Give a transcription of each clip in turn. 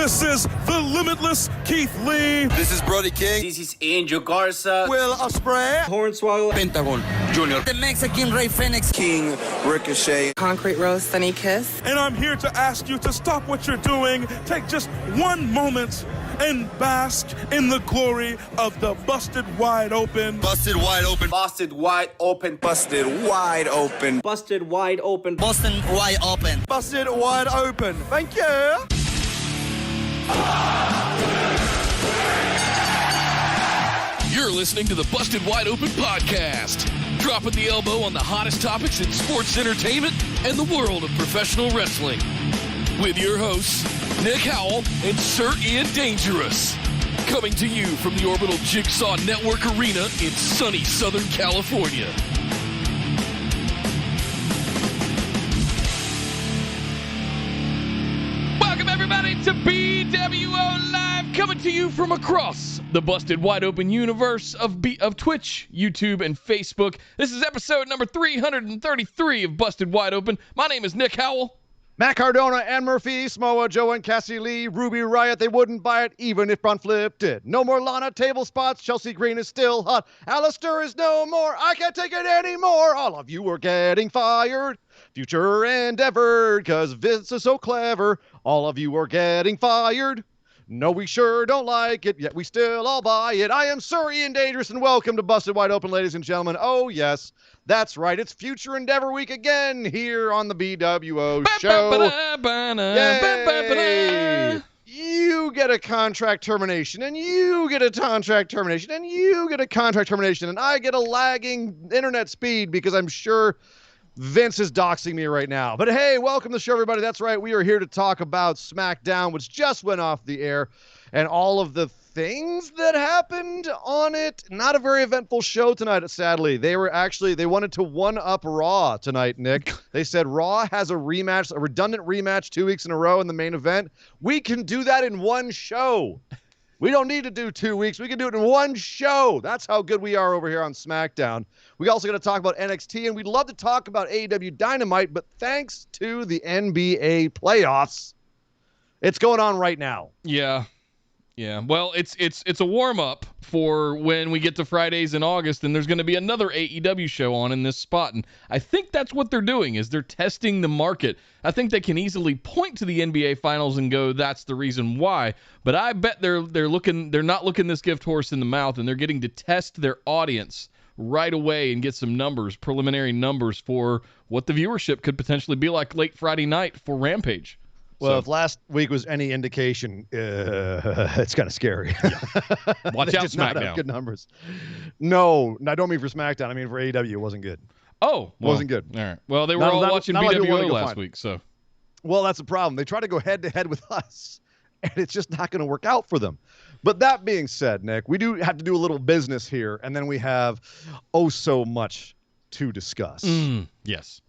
This is the limitless Keith Lee. This is Brody King. This is Angel Garza. Will Ospreay. Hornswoggle. Pentagon Jr. The Mexican Rey Fenix. King Ricochet. Concrete Rose, Sunny Kiss. And I'm here to ask you to stop what you're doing, take just one moment, and bask in the glory of the Busted Wide Open. Busted Wide Open. Busted Wide Open. Busted Wide Open. Busted Wide Open. Boston Wide Open. Busted Wide Open. Thank you. You're listening to the Busted Wide Open podcast, dropping the elbow on the hottest topics in sports entertainment and the world of professional wrestling. With your hosts, Nick Howell and Sir Ian Dangerous. Coming to you from the Orbital Jigsaw Network Arena in sunny Southern California. Welcome everybody to BWO Live, coming to you from across the Busted Wide Open universe of Twitch, YouTube, and Facebook. This is episode number 333 of Busted Wide Open. My name is Nick Howell. Matt Cardona, Ann Murphy, Samoa Joe, and Cassie Lee, Ruby Riot, they wouldn't buy it even if Braun Flip did. No more Lana table spots, Chelsea Green is still hot. Alistair is no more, I can't take it anymore. All of you are getting fired. Future endeavored, cause Vince is so clever. All of you are getting fired. No, we sure don't like it, yet we still all buy it. I am Sir Ian Dangerous, and welcome to Busted Wide Open, ladies and gentlemen. Oh, yes, that's right. It's Future Endeavor Week again here on the BWO show. Yay! You get a contract termination, and you get a contract termination, and you get a contract termination, and I get a lagging internet speed because I'm sure Vince is doxing me right now. But hey, welcome to the show, everybody. That's right. We are here to talk about Smackdown, which just went off the air, and all of the things that happened on it. Not a very eventful show tonight, sadly. They wanted to one-up Raw tonight, Nick. They said Raw has a rematch, a redundant rematch 2 weeks in a row in the main event. We can do that in one show. We don't need to do 2 weeks. We can do it in one show. That's how good we are over here on SmackDown. We also got to talk about NXT, and we'd love to talk about AEW Dynamite, but thanks to the NBA playoffs, it's going on right now. Yeah. Well, it's a warm-up for when we get to Fridays in August, and there's going to be another AEW show on in this spot. And I think that's what they're doing, is they're testing the market. I think they can easily point to the NBA Finals and go, that's the reason why. But I bet they're not looking this gift horse in the mouth, and they're getting to test their audience right away and get some numbers, preliminary numbers for what the viewership could potentially be like late Friday night for Rampage. Well, if last week was any indication, it's kind of scary. Yeah. Watch out, just not SmackDown. have good numbers. No, I don't mean for SmackDown. I mean for AEW. It wasn't good. Oh, well, wasn't good. All right. Well, they were all watching BWO last week, so. Well, that's the problem. They try to go head-to-head with us, and it's just not going to work out for them. But that being said, Nick, we do have to do a little business here, and then we have so much to discuss. Yes.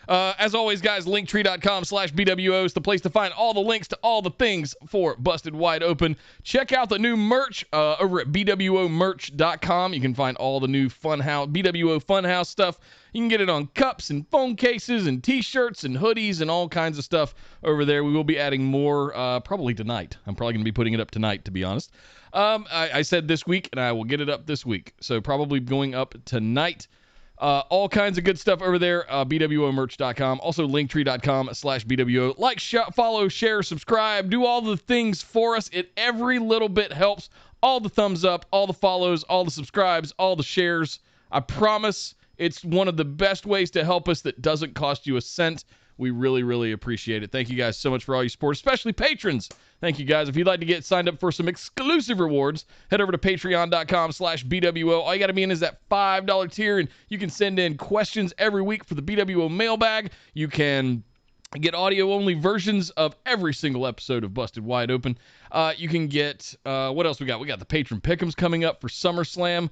As always, guys, linktree.com/BWO is the place to find all the links to all the things for Busted Wide Open. Check out the new merch over at BWOmerch.com. You can find all the new BWO Funhouse stuff. You can get it on cups and phone cases and T-shirts and hoodies and all kinds of stuff over there. We will be adding more probably tonight. I'm probably going to be putting it up tonight, to be honest. I said this week, and I will get it up this week. So probably going up tonight. All kinds of good stuff over there, BWOmerch.com. Also, linktree.com/BWO. Like, follow, share, subscribe. Do all the things for us. Every little bit helps. All the thumbs up, all the follows, all the subscribes, all the shares. I promise it's one of the best ways to help us that doesn't cost you a cent. We really, really appreciate it. Thank you guys so much for all your support, especially patrons. Thank you, guys. If you'd like to get signed up for some exclusive rewards, head over to patreon.com/BWO. All you got to be in is that $5 tier, and you can send in questions every week for the BWO mailbag. You can get audio-only versions of every single episode of Busted Wide Open. You can get, what else we got? We got the Patron Pick'ems coming up for SummerSlam,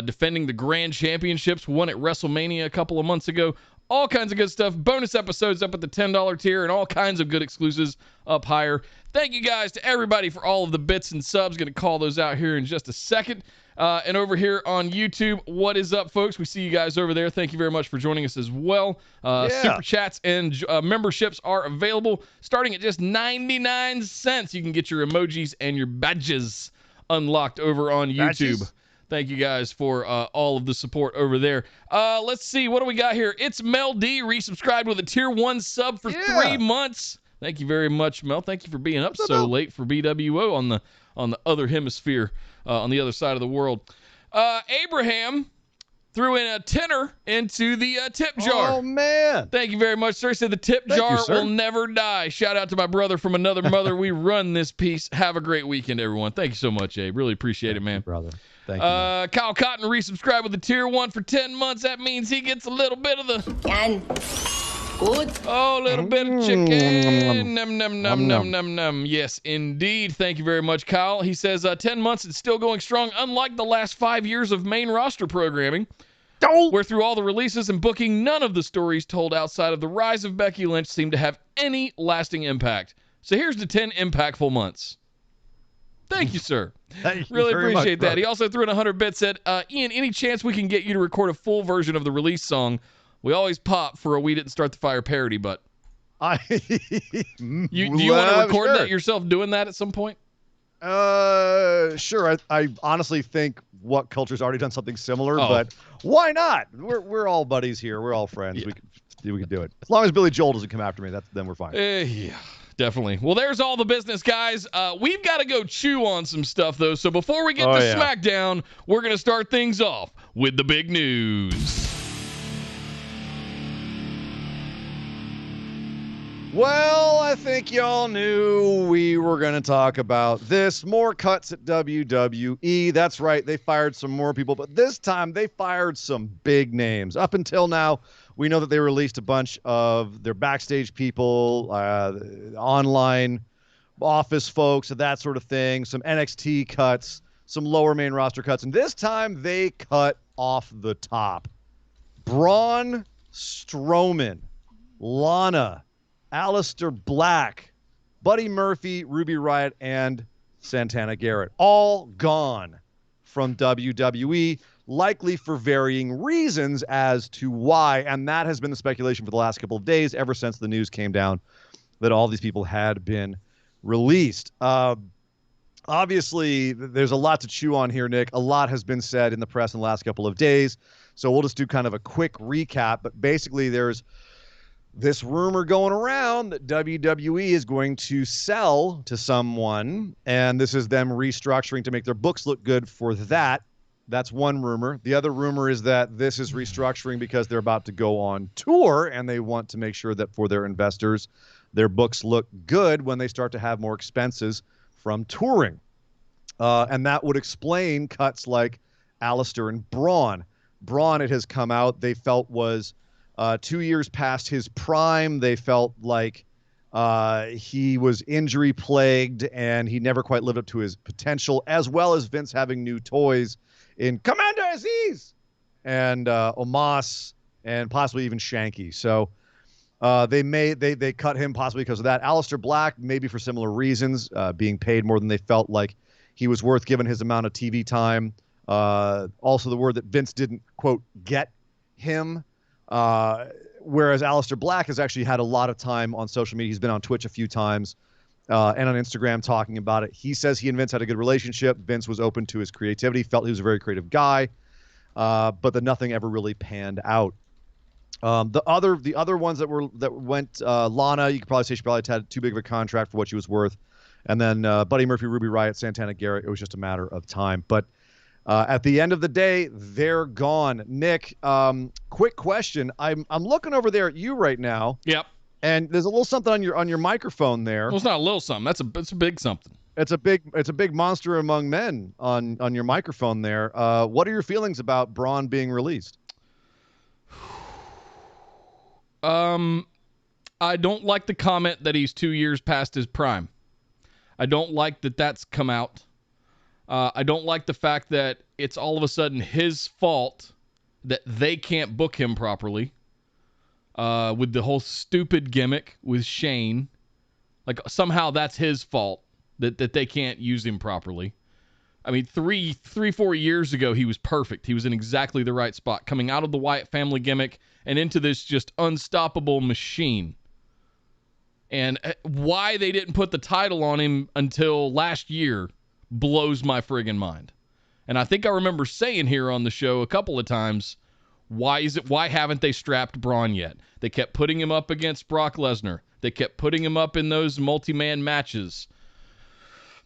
defending the Grand Championships, won at WrestleMania a couple of months ago. All kinds of good stuff. Bonus episodes up at the $10 tier and all kinds of good exclusives up higher. Thank you guys to everybody for all of the bits and subs. Going to call those out here in just a second. And over here on YouTube, what is up, folks? We see you guys over there. Thank you very much for joining us as well. Super chats and memberships are available starting at just 99 cents. You can get your emojis and your badges unlocked over on YouTube. Badges? Thank you guys for all of the support over there. Let's see. What do we got here? It's Mel D. Resubscribed with a tier 1 sub for 3 months. Thank you very much, Mel. Thank you for being up so late for BWO on the other hemisphere, on the other side of the world. Abraham threw in a tenner into the tip jar. Oh, man. Thank you very much, sir. Said the tip jar will never die. Shout out to my brother from another mother. We run this piece. Have a great weekend, everyone. Thank you so much, Abe. Really appreciate it, man. Brother. Thank you. Man. Kyle Cotton resubscribed with the tier 1 for 10 months. That means he gets a little bit of the... Good. Oh, a little bit of chicken. Num, num, num, num, num, num. Yes, indeed. Thank you very much, Kyle. He says 10 months and still going strong, unlike the last 5 years of main roster programming, where through all the releases and booking, none of the stories told outside of the rise of Becky Lynch seem to have any lasting impact. So here's the 10 impactful months. Thank you, sir. Thank you really very appreciate much, that. He also threw in 100 bits, said, Ian, any chance we can get you to record a full version of the release song? We always pop for a We Didn't Start the Fire parody, but do you want to record that yourself doing that at some point? Sure. I honestly think What Culture's already done something similar, but why not? We're all buddies here. We're all friends. Yeah. We can do it. As long as Billy Joel doesn't come after me, then we're fine. Yeah. Definitely. Well, there's all the business, guys. We've got to go chew on some stuff, though. So before we get to Smackdown, we're going to start things off with the big news. Well, I think y'all knew we were going to talk about this. More cuts at WWE. That's right. They fired some more people, but this time they fired some big names. Up until now, we know that they released a bunch of their backstage people, online office folks, that sort of thing, some NXT cuts, some lower main roster cuts, and this time they cut off the top. Braun Strowman, Lana, Aleister Black, Buddy Murphy, Ruby Riot, and Santana Garrett. All gone from WWE, likely for varying reasons as to why. And that has been the speculation for the last couple of days, ever since the news came down that all these people had been released. Obviously, there's a lot to chew on here, Nick. A lot has been said in the press in the last couple of days. So we'll just do kind of a quick recap. But basically, there's this rumor going around that WWE is going to sell to someone, and this is them restructuring to make their books look good for that. That's one rumor. The other rumor is that this is restructuring because they're about to go on tour, and they want to make sure that for their investors, their books look good when they start to have more expenses from touring. And that would explain cuts like Aleister and Braun. Braun, it has come out, they felt was 2 years past his prime. They felt like he was injury plagued and he never quite lived up to his potential, as well as Vince having new toys in Commander Aziz and Omos and possibly even Shanky. So they cut him possibly because of that. Aleister Black, maybe for similar reasons, being paid more than they felt like he was worth given his amount of TV time. Also the word that Vince didn't, quote, get him. Whereas Aleister Black has actually had a lot of time on social media. He's been on Twitch a few times and on Instagram talking about it. He says he and Vince had a good relationship. Vince was open to his creativity, felt he was a very creative guy, but that nothing ever really panned out. The other ones that went, Lana, you could probably say she probably had too big of a contract for what she was worth. And then Buddy Murphy, Ruby Riot, Santana Garrett, it was just a matter of time. But at the end of the day, they're gone. Nick, quick question. I'm looking over there at you right now. Yep. And there's a little something on your microphone there. Well, it's not a little something. It's a big something. It's a big monster among men on your microphone there. What are your feelings about Braun being released? I don't like the comment that he's 2 years past his prime. I don't like that that's come out. I don't like the fact that it's all of a sudden his fault that they can't book him properly. With the whole stupid gimmick with Shane. Like somehow that's his fault that they can't use him properly. I mean, 4 years ago, he was perfect. He was in exactly the right spot, coming out of the Wyatt family gimmick and into this just unstoppable machine. And why they didn't put the title on him until last year blows my friggin' mind. And I think I remember saying here on the show a couple of times, why haven't they strapped Braun yet? They kept putting him up against Brock Lesnar. They kept putting him up in those multi-man matches.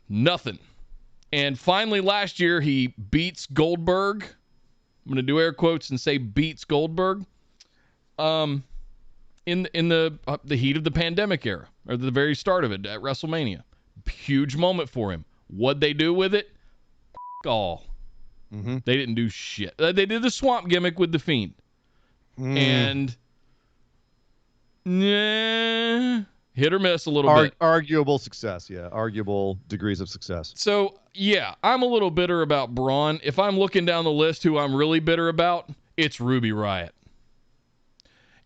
Nothing. And finally last year he beats Goldberg. I'm going to do air quotes and say beats Goldberg. In the heat of the pandemic era, or the very start of it at WrestleMania. Huge moment for him. What'd they do with it? All. Mm-hmm. They didn't do shit. They did the swamp gimmick with the Fiend. And hit or miss a little bit. Arguable success, yeah. Arguable degrees of success. So, yeah, I'm a little bitter about Braun. If I'm looking down the list who I'm really bitter about, it's Ruby Riott.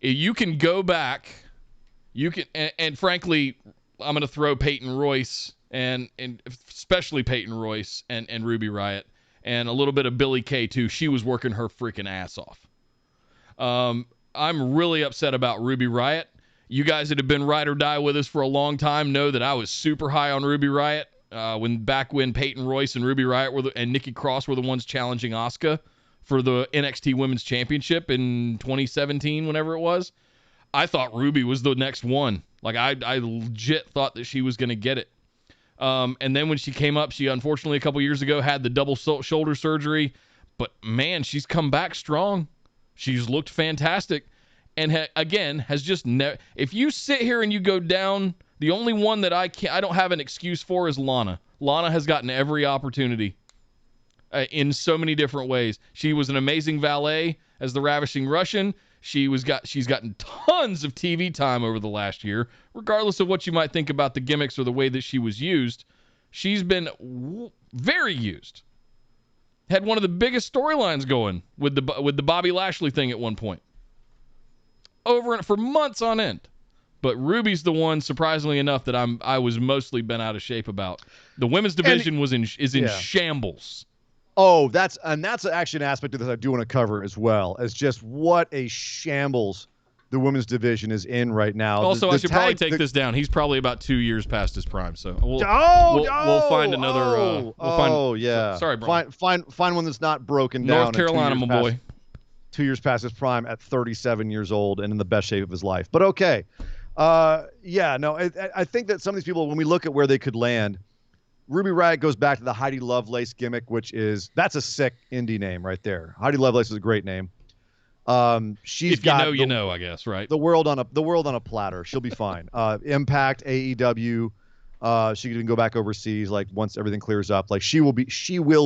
You can go back, and frankly, I'm going to throw Peyton Royce and especially Peyton Royce and Ruby Riott and a little bit of Billie Kay too. She was working her freaking ass off. I'm really upset about Ruby Riott. You guys that have been ride or die with us for a long time know that I was super high on Ruby Riott when Peyton Royce and Ruby Riott and Nikki Cross were the ones challenging Asuka for the NXT Women's Championship in 2017, whenever it was. I thought Ruby was the next one. Like, I legit thought that she was going to get it. And then when she came up, she unfortunately a couple years ago had the double shoulder surgery. But, man, she's come back strong. She's looked fantastic. And, again, has just never... If you sit here and you go down, the only one that I don't have an excuse for is Lana. Lana has gotten every opportunity. In so many different ways. She was an amazing valet as the Ravishing Russian. She's gotten tons of TV time over the last year, regardless of what you might think about the gimmicks or the way that she was used. She's been very used. Had one of the biggest storylines going with the Bobby Lashley thing at one point. Over and for months on end. But Ruby's the one, surprisingly enough, that I was mostly bent out of shape about. The women's division is in shambles. Oh, that's actually an aspect of this I do want to cover as well, as just what a shambles the women's division is in right now. Also, I should probably take this down. He's probably about 2 years past his prime, so we'll find another. Sorry, Brian. Find one that's not broken down. North Carolina, my boy. 2 years past his prime at 37 years old and in the best shape of his life. But okay, I think that some of these people, when we look at where they could land. Ruby Riott goes back to the Heidi Lovelace gimmick, that's a sick indie name right there. Heidi Lovelace is a great name. She's got I guess, right? The world on a platter. She'll be fine. Impact, AEW. She can even go back overseas. Like once everything clears up, like she will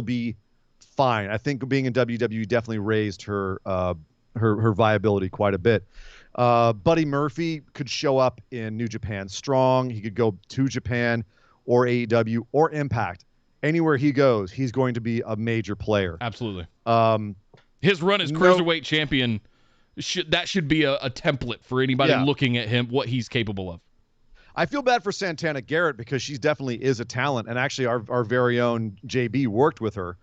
be fine. I think being in WWE definitely raised her viability quite a bit. Buddy Murphy could show up in New Japan Strong. He could go to Japan. Or AEW, or Impact. Anywhere he goes, he's going to be a major player. Absolutely. His run as Cruiserweight champion, that should be a template for anybody looking at him, what he's capable of. I feel bad for Santana Garrett because she definitely is a talent, and actually our very own JB worked with her.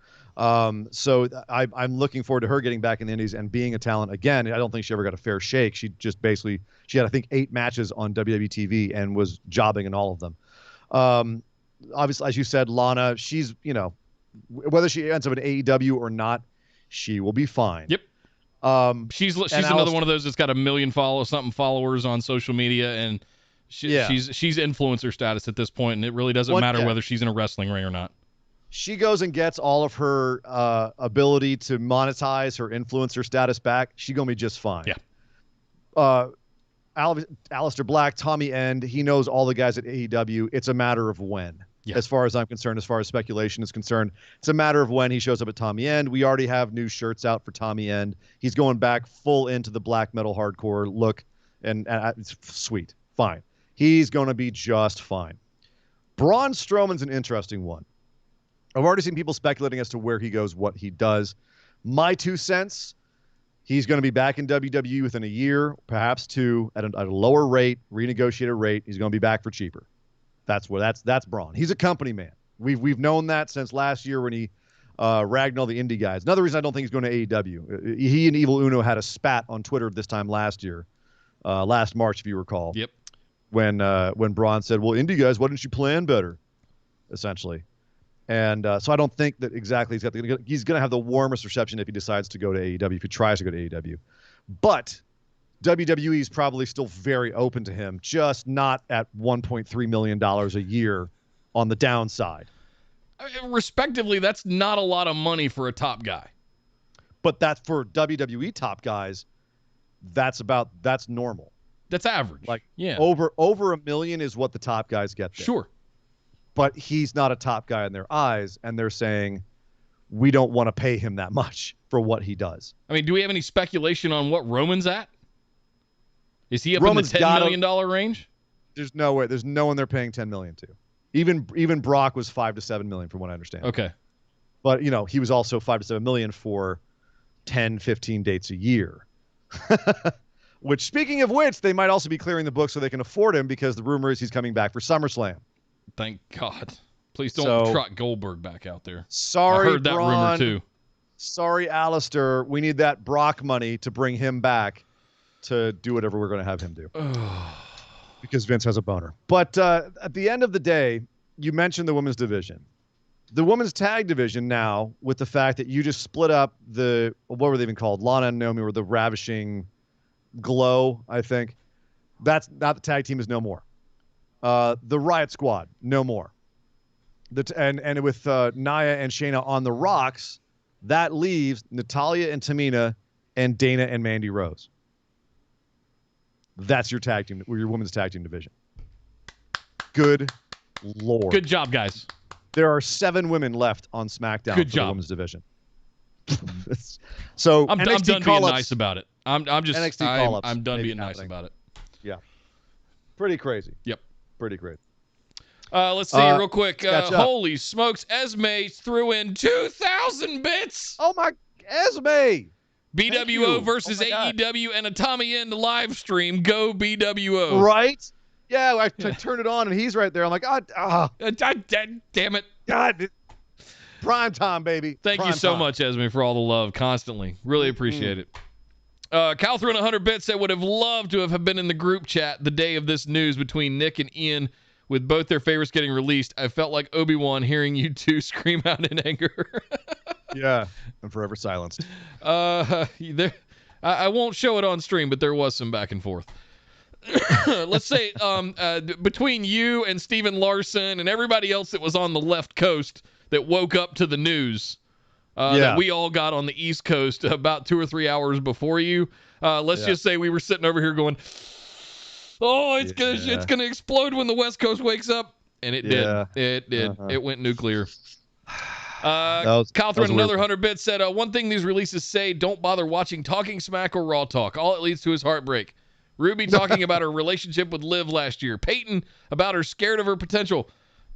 So I'm looking forward to her getting back in the Indies and being a talent again. I don't think she ever got a fair shake. She had, I think, 8 matches on WWE TV and was jobbing in all of them. Obviously, as you said, Lana, she's, whether she ends up in AEW or not, she will be fine. Yep. She's another one of those that's got 1 million followers on social media, and she's influencer status at this point, and it really doesn't matter whether she's in a wrestling ring or not. She goes and gets all of her ability to monetize her influencer status back. She's gonna be just fine. Yeah. Aleister Black, Tommy End, he knows all the guys at AEW. It's a matter of when. Yeah. As far as I'm concerned, as far as speculation is concerned, it's a matter of when he shows up at Tommy End. We already have new shirts out for Tommy End. He's going back full into the black metal hardcore look, and it's sweet. Fine. He's going to be just fine. Braun Strowman's an interesting one. I've already seen people speculating as to where he goes, what he does. My 2 cents... He's going to be back in WWE within a year, perhaps 2, at a lower rate, renegotiated rate. He's going to be back for cheaper. That's Braun. He's a company man. We've known that since last year when he ragged all the indie guys. Another reason I don't think he's going to AEW. He and Evil Uno had a spat on Twitter this time last year, last March, if you recall. Yep. When Braun said, "Well, indie guys, why didn't you plan better?" Essentially, and so I don't think that exactly he's going to have the warmest reception if he decides to go to AEW, if he tries to go to AEW. But WWE is probably still very open to him, just not at $1.3 million a year on the downside. Respectively, that's not a lot of money for a top guy. But that's for WWE top guys. That's normal. That's average. Like yeah, over $1 million is what the top guys get there. Sure. But he's not a top guy in their eyes, and they're saying we don't want to pay him that much for what he does. I mean, do we have any speculation on what Roman's at? Is he up Roman's in the $10 million range? There's no way. There's no one they're paying $10 million to. Even Brock was $5 to $7 million, from what I understand. Okay. But he was also $5 to $7 million for 10, 15 dates a year. Which, speaking of which, they might also be clearing the book so they can afford him, because the rumor is he's coming back for SummerSlam. Thank God. Please don't trot Goldberg back out there. Sorry, I heard that Braun, rumor too. Sorry, Alistair. We need that Brock money to bring him back to do whatever we're going to have him do. Because Vince has a boner. But at the end of the day, you mentioned the women's division. The women's tag division now, with the fact that you just split up what were they even called? Lana and Naomi were the Ravishing Glow, I think. That's not the tag team is no more. The Riot Squad, no more. And with Nia and Shayna on the rocks, that leaves Natalya and Tamina and Dana and Mandy Rose. That's your tag team, your women's tag team division. Good Lord. Good job, guys. There are 7 women left on SmackDown Good for job. the women's division. So I'm done being nice about it. I'm just NXT call-ups I'm done maybe being nice happening. about it. Yeah. Pretty crazy. Yep. Pretty crazy. Let's see real quick. catch up. Holy smokes, Esme threw in 2,000 bits. Oh my, Esme. BWO versus Oh my God. AEW and a Tommy End live stream. Go BWO. Right? Yeah, I turned it on and he's right there. I'm like, Damn it. God. Prime time, baby. Thank Prime you so time. much, Esme, for all the love constantly. Really appreciate it. Cal threw in 100 bits that would have loved to have been in the group chat the day of this news between Nick and Ian, with both their favorites getting released. I felt like Obi-Wan hearing you two scream out in anger. Yeah, I'm forever silenced. I won't show it on stream, but there was some back and forth. Let's say between you and Steven Larson and everybody else that was on the left coast that woke up to the news that we all got on the East Coast about 2 or 3 hours before you. Let's just say we were sitting over here going, "Oh, it's gonna explode when the West Coast wakes up," and it did. It did. It went nuclear. Kyle threw another 100 bits, said, one thing these releases say, don't bother watching Talking Smack or Raw Talk. All it leads to is heartbreak. Ruby talking about her relationship with Liv last year. Peyton about her scared of her potential.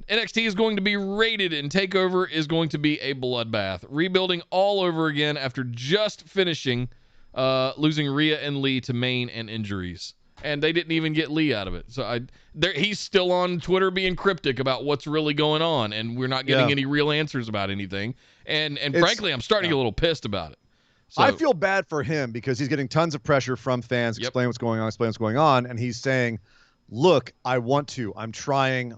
NXT is going to be raided and TakeOver is going to be a bloodbath. Rebuilding all over again after just finishing losing Rhea and Lee to Maine and injuries. And they didn't even get Lee out of it. So he's still on Twitter being cryptic about what's really going on, and we're not getting any real answers about anything. And frankly, I'm starting to get a little pissed about it. So, I feel bad for him because he's getting tons of pressure from fans, explain what's going on, and he's saying, look, I want to, I'm trying,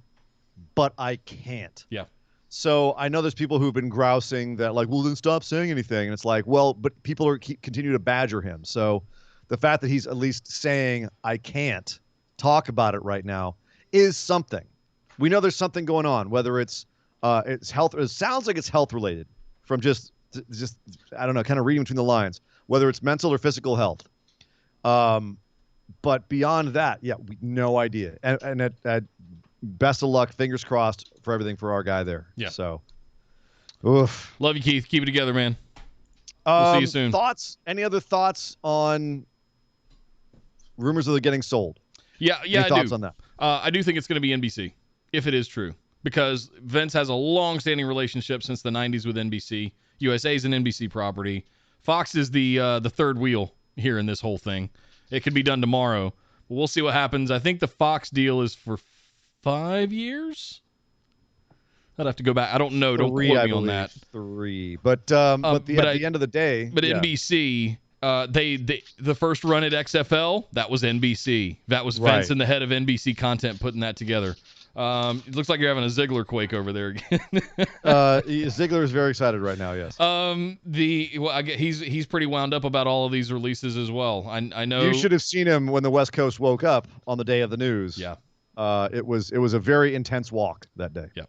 but I can't. Yeah. So I know there's people who've been grousing that, like, well, then stop saying anything. And it's like, well, but people continue to badger him. So the fact that he's at least saying, I can't talk about it right now is something. We know there's something going on, whether it's health. It sounds like it's health related from just I don't know, kind of reading between the lines, whether it's mental or physical health. But beyond that, no idea. And at best of luck, fingers crossed for everything for our guy there. Yeah. So, oof. Love you, Keith. Keep it together, man. We'll see you soon. Thoughts? Any other thoughts on rumors of it getting sold? Yeah, Any I thoughts do. on that? I do think it's going to be NBC, if it is true, because Vince has a long-standing relationship since the 90s with NBC. USA is an NBC property. Fox is the third wheel here in this whole thing. It could be done tomorrow. But we'll see what happens. I think the Fox deal is for 5 years. I'd have to go back. I don't know. Don't quote I me on believe. that. 3. But at the end of the day, But NBC, they the first run at XFL, that was NBC. That was Vince and the head of NBC content putting that together. It looks like you're having a Ziggler quake over there again. Ziggler is very excited right now. Yes. He's pretty wound up about all of these releases as well. I know. You should have seen him when the West Coast woke up on the day of the news. Yeah. It was a very intense walk that day. Yeah.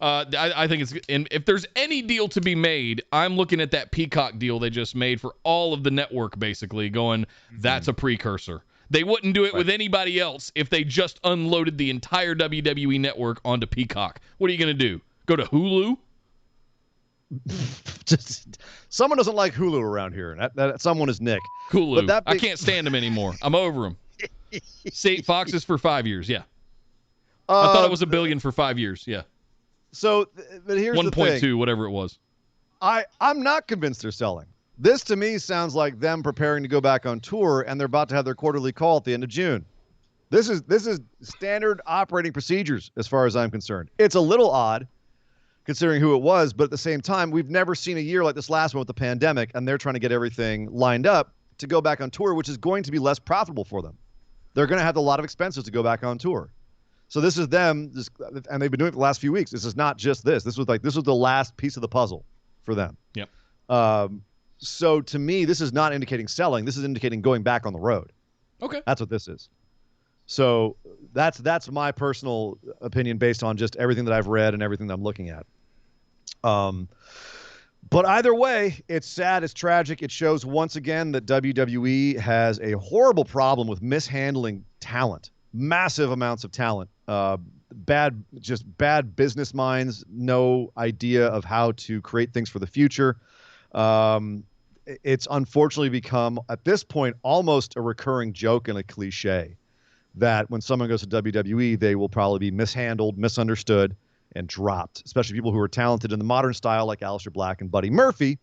I think it's, and if there's any deal to be made, I'm looking at that Peacock deal they just made for all of the network, basically going, that's a precursor. They wouldn't do it with anybody else if they just unloaded the entire WWE network onto Peacock. What are you going to do? Go to Hulu? Someone doesn't like Hulu around here. That someone is Nick. Hulu. I can't stand them anymore. I'm over them. Fox is for 5 years. Yeah. I thought it was $1 billion for 5 years. Yeah. So, but here's the thing. 1.2, whatever it was. I'm not convinced they're selling. This to me sounds like them preparing to go back on tour, and they're about to have their quarterly call at the end of June. This is standard operating procedures as far as I'm concerned. It's a little odd considering who it was, but at the same time, we've never seen a year like this last one with the pandemic, and they're trying to get everything lined up to go back on tour, which is going to be less profitable for them. They're going to have a lot of expenses to go back on tour. So this is them, and they've been doing it the last few weeks. This is not just this. This was the last piece of the puzzle for them. Yep. So to me, this is not indicating selling. This is indicating going back on the road. Okay. That's what this is. So that's my personal opinion based on just everything that I've read and everything that I'm looking at. But either way, it's sad, it's tragic. It shows once again that WWE has a horrible problem with mishandling talent, massive amounts of talent, bad business minds, no idea of how to create things for the future. It's unfortunately become, at this point, almost a recurring joke and a cliche that when someone goes to WWE, they will probably be mishandled, misunderstood, and dropped, especially people who are talented in the modern style like Aleister Black and Buddy Murphy,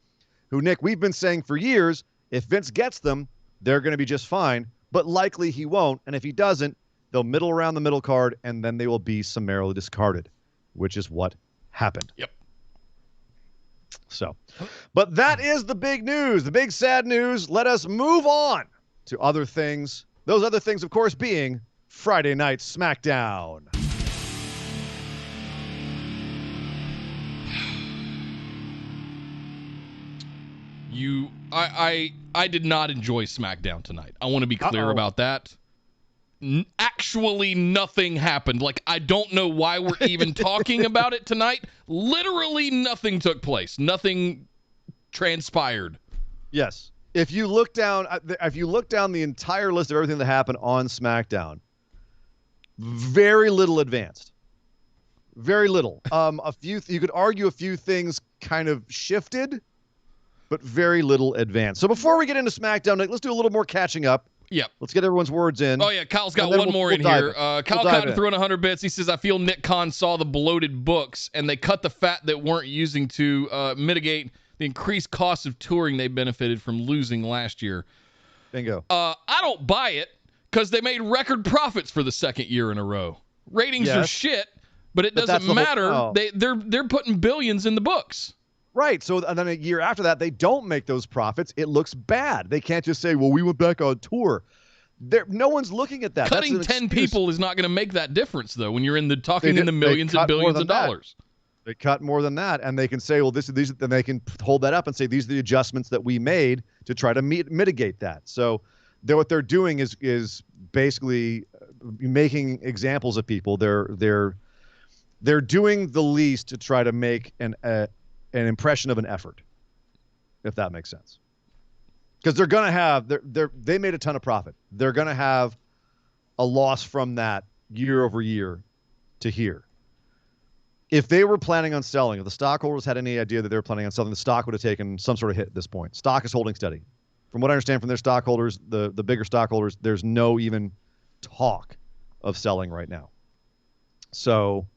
who, Nick, we've been saying for years, if Vince gets them, they're going to be just fine, but likely he won't, and if he doesn't, they'll middle around the middle card, and then they will be summarily discarded, which is what happened. Yep. So, but that is the big news, the big sad news. Let us move on to other things. Those other things, of course, being Friday Night Smackdown. I did not enjoy SmackDown tonight. I want to be clear about that. Actually, nothing happened. Like, I don't know why we're even talking about it tonight. Literally nothing took place. Nothing transpired. Yes. If you look down the entire list of everything that happened on SmackDown, very little advanced. Very little. You could argue a few things kind of shifted, but very little advanced. So before we get into SmackDown, let's do a little more catching up. Yep. Let's get everyone's words in. Oh, yeah. Kyle's got one more in here. Kyle Cotton threw in 100 bits. He says, I feel Nick Khan saw the bloated books, and they cut the fat that weren't using to mitigate the increased cost of touring they benefited from losing last year. Bingo. I don't buy it because they made record profits for the second year in a row. Ratings are shit, but it doesn't matter. They're putting billions in the books. Right. So and then a year after that, they don't make those profits. It looks bad. They can't just say, well, we went back on tour. No one's looking at that. Cutting 10 people is not going to make that difference, though, when you're in the millions and billions of dollars. They cut more than that, and they can say, well, these, and they can hold that up and say, these are the adjustments that we made to try to mitigate that. So what they're doing is basically making examples of people. They're doing the least to try to make an impression of an effort, if that makes sense. Because they're going to have, they made a ton of profit. They're going to have a loss from that year over year to here. If they were planning on selling, if the stockholders had any idea that they were planning on selling, the stock would have taken some sort of hit at this point. Stock is holding steady. From what I understand from their stockholders, the bigger stockholders, there's no even talk of selling right now. So,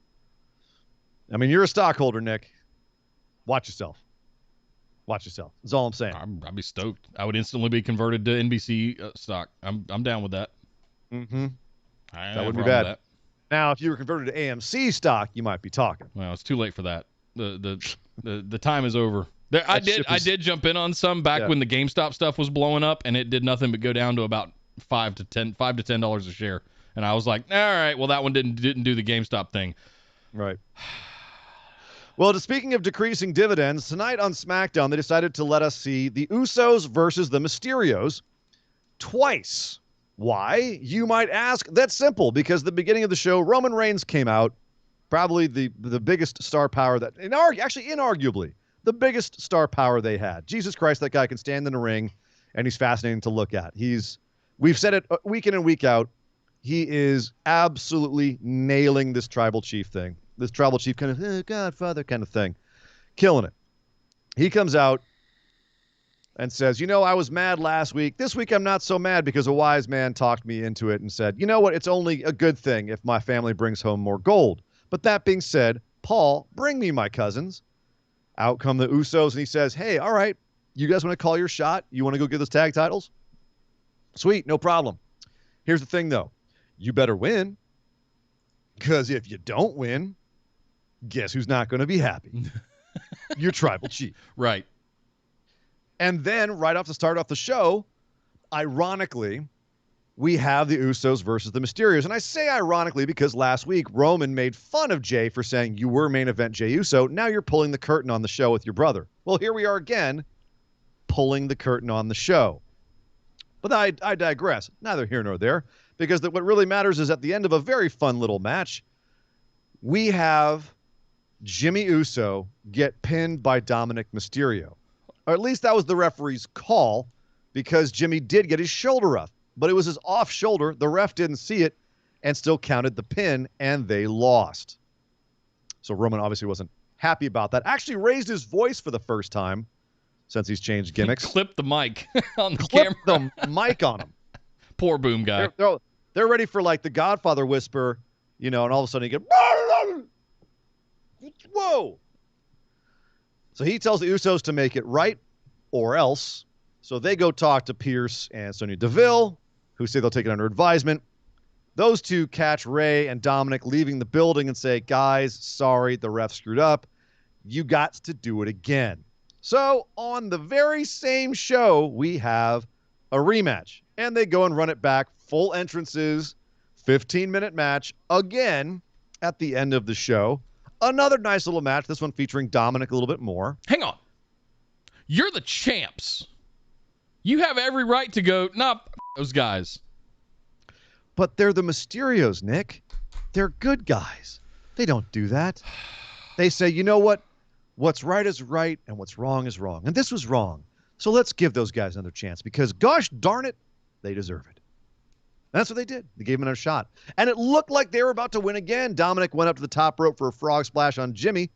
I mean, you're a stockholder, Nick. Watch yourself. Watch yourself. That's all I'm saying. I'd be stoked. I would instantly be converted to NBC stock. I'm down with that. Mm-hmm. That wouldn't be bad. Now, if you were converted to AMC stock, you might be talking. Well, it's too late for that. The time is over. I did jump in on some back when the GameStop stuff was blowing up, and it did nothing but go down to about $5 to $10 a share. And I was like, all right, well, that one didn't do the GameStop thing. Right. Well, speaking of decreasing dividends, tonight on SmackDown, they decided to let us see the Usos versus the Mysterios twice. Why? You might ask. That's simple, because the beginning of the show, Roman Reigns came out, probably the biggest star power that, inarguably, the biggest star power they had. Jesus Christ, that guy can stand in a ring, and he's fascinating to look at. We've said it week in and week out, he is absolutely nailing this tribal chief thing. This tribal chief kind of Godfather kind of thing. Killing it. He comes out and says, I was mad last week. This week I'm not so mad because a wise man talked me into it and said, you know what? It's only a good thing if my family brings home more gold. But that being said, Paul, bring me my cousins. Out come the Usos, and he says, hey, all right, you guys want to call your shot? You want to go get those tag titles? Sweet, no problem. Here's the thing, though. You better win, because if you don't win, guess who's not going to be happy? Your tribal chief. Right. And then, right off to start off the show, ironically, we have the Usos versus the Mysterios. And I say ironically because last week, Roman made fun of Jay for saying you were main event Jey Uso. Now you're pulling the curtain on the show with your brother. Well, here we are again, pulling the curtain on the show. But I digress. Neither here nor there. Because what really matters is at the end of a very fun little match, we have Jimmy Uso get pinned by Dominic Mysterio. Or at least that was the referee's call, because Jimmy did get his shoulder up. But it was his off shoulder. The ref didn't see it and still counted the pin, and they lost. So Roman obviously wasn't happy about that. Actually raised his voice for the first time since he's changed gimmicks. He clipped the mic on the camera. Clipped the mic on him. Poor boom guy. They're ready for like the Godfather whisper, and all of a sudden you get, whoa. So he tells the Usos to make it right or else. So they go talk to Pierce and Sonya Deville, who say they'll take it under advisement. Those two catch Ray and Dominic leaving the building and say, guys, sorry, the ref screwed up. You got to do it again. So on the very same show, we have a rematch. And they go and run it back, full entrances, 15-minute match, again at the end of the show. Another nice little match, this one featuring Dominic a little bit more. Hang on. You're the champs. You have every right to go, nah, those guys. But they're the Mysterios, Nick. They're good guys. They don't do that. They say, you know what? What's right is right and what's wrong is wrong. And this was wrong. So let's give those guys another chance because, gosh darn it, they deserve it. And that's what they did. They gave him another shot. And it looked like they were about to win again. Dominic went up to the top rope for a frog splash on Jimmy.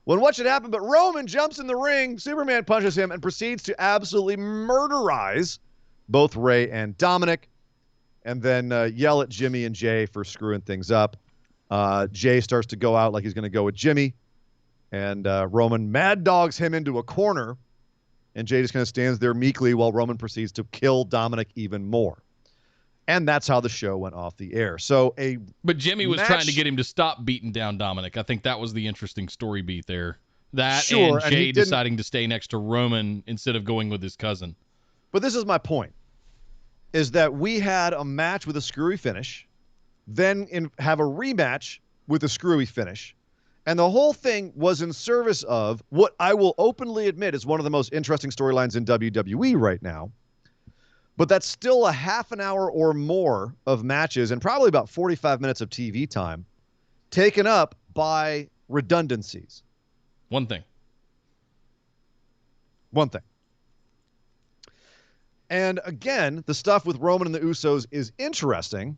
When what should happen? But Roman jumps in the ring, Superman punches him, and proceeds to absolutely murderize both Ray and Dominic, and then yell at Jimmy and Jay for screwing things up. Jay starts to go out like he's going to go with Jimmy, and Roman mad dogs him into a corner, and Jay just kind of stands there meekly while Roman proceeds to kill Dominic even more. And that's how the show went off the air. But Jimmy was trying to get him to stop beating down Dominic. I think that was the interesting story beat there. That and Jay deciding to stay next to Roman instead of going with his cousin. But this is my point, is that we had a match with a screwy finish, then have a rematch with a screwy finish, and the whole thing was in service of what I will openly admit is one of the most interesting storylines in WWE right now. But that's still a half an hour or more of matches and probably about 45 minutes of TV time taken up by redundancies. One thing. And again, the stuff with Roman and the Usos is interesting,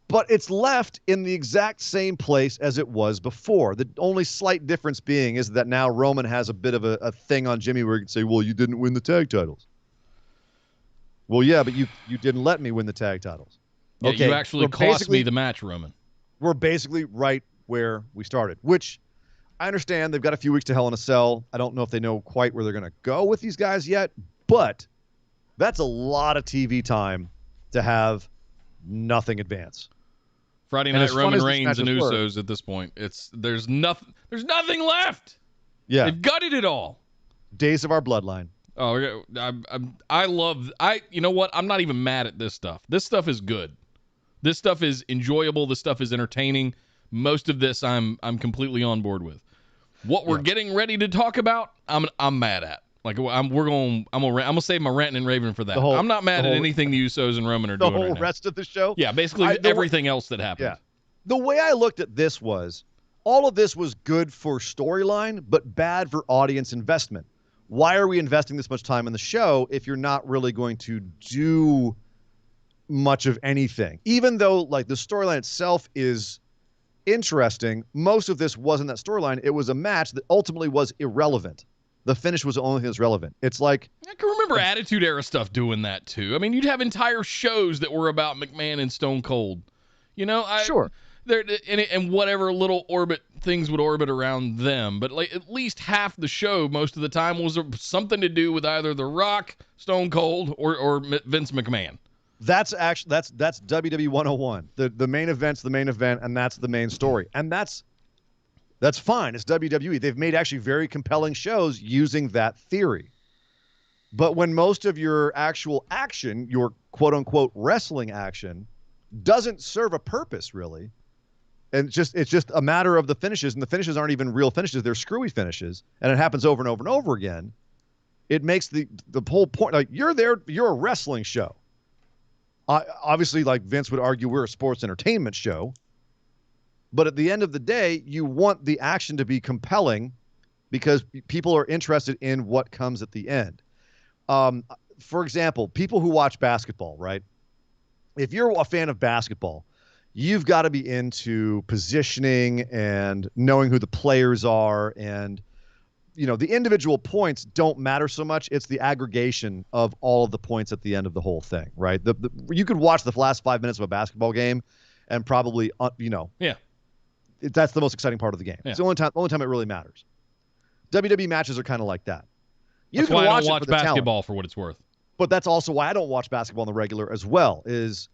but it's left in the exact same place as it was before. The only slight difference being is that now Roman has a bit of a thing on Jimmy where he can say, well, you didn't win the tag titles. Well, yeah, but you didn't let me win the tag titles. Yeah, okay, you actually cost me the match, Roman. We're basically right where we started, which I understand they've got a few weeks to Hell in a Cell. I don't know if they know quite where they're going to go with these guys yet, but that's a lot of TV time to have nothing advance. Friday And night as fun Roman as these Reigns and matches were- Usos at this point. There's nothing left. Yeah. They've gutted it all. Days of our bloodline. Oh, you know what? I'm not even mad at this stuff. This stuff is good. This stuff is enjoyable. This stuff is entertaining. Most of this I'm completely on board with. What we're getting ready to talk about, I'm mad at. Like I'm gonna save my ranting and raving for that. I'm not mad at anything the Usos and Roman are doing. The whole right now. rest of the show? Yeah, basically everything else that happened. Yeah. The way I looked at this was, all of this was good for storyline, but bad for audience investment. Why are we investing this much time in the show if you're not really going to do much of anything? Even though like the storyline itself is interesting, most of this wasn't that storyline. It was a match that ultimately was irrelevant. The finish was the only thing that's relevant. It's like, I can remember Attitude Era stuff doing that too. I mean, you'd have entire shows that were about McMahon and Stone Cold. You know, sure. And whatever little things would orbit around them, but like at least half the show, most of the time, was something to do with either The Rock, Stone Cold, or Vince McMahon. That's WWE 101. The main event's the main event, and that's the main story, and that's fine. It's WWE. They've made actually very compelling shows using that theory. But when most of your actual action, your quote unquote wrestling action, doesn't serve a purpose really, and it's just a matter of the finishes, and the finishes aren't even real finishes, they're screwy finishes, and it happens over and over and over again, it makes the whole point, like, you're a wrestling show. Obviously, like Vince would argue, we're a sports entertainment show, but at the end of the day, you want the action to be compelling because people are interested in what comes at the end. For example, people who watch basketball, right? If you're a fan of basketball, you've got to be into positioning and knowing who the players are, and the individual points don't matter so much. It's the aggregation of all of the points at the end of the whole thing, right? You could watch the last 5 minutes of a basketball game and probably that's the most exciting part of the game. Yeah. It's the only time it really matters. WWE matches are kind of like that. That's why I don't watch basketball for what it's worth. But that's also why I don't watch basketball on the regular as well, is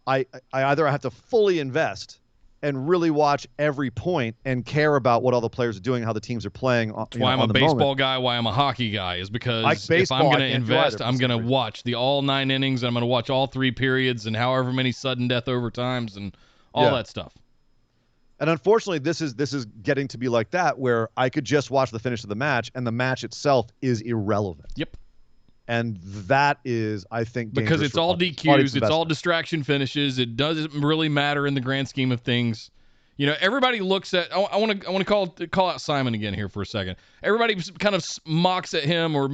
I either have to fully invest and really watch every point and care about what all the players are doing, how the teams are playing. That's why I'm a baseball guy, why I'm a hockey guy, is because if I'm going to invest, I'm going to watch all 9 innings, and I'm going to watch all 3 periods and however many sudden death overtimes and all that stuff. And unfortunately, this is getting to be like that, where I could just watch the finish of the match, and the match itself is irrelevant. Yep. And that is, I think, because it's all DQs, it's all distraction finishes. It doesn't really matter in the grand scheme of things. Everybody looks at. I want to call out Simon again here for a second. Everybody kind of mocks at him or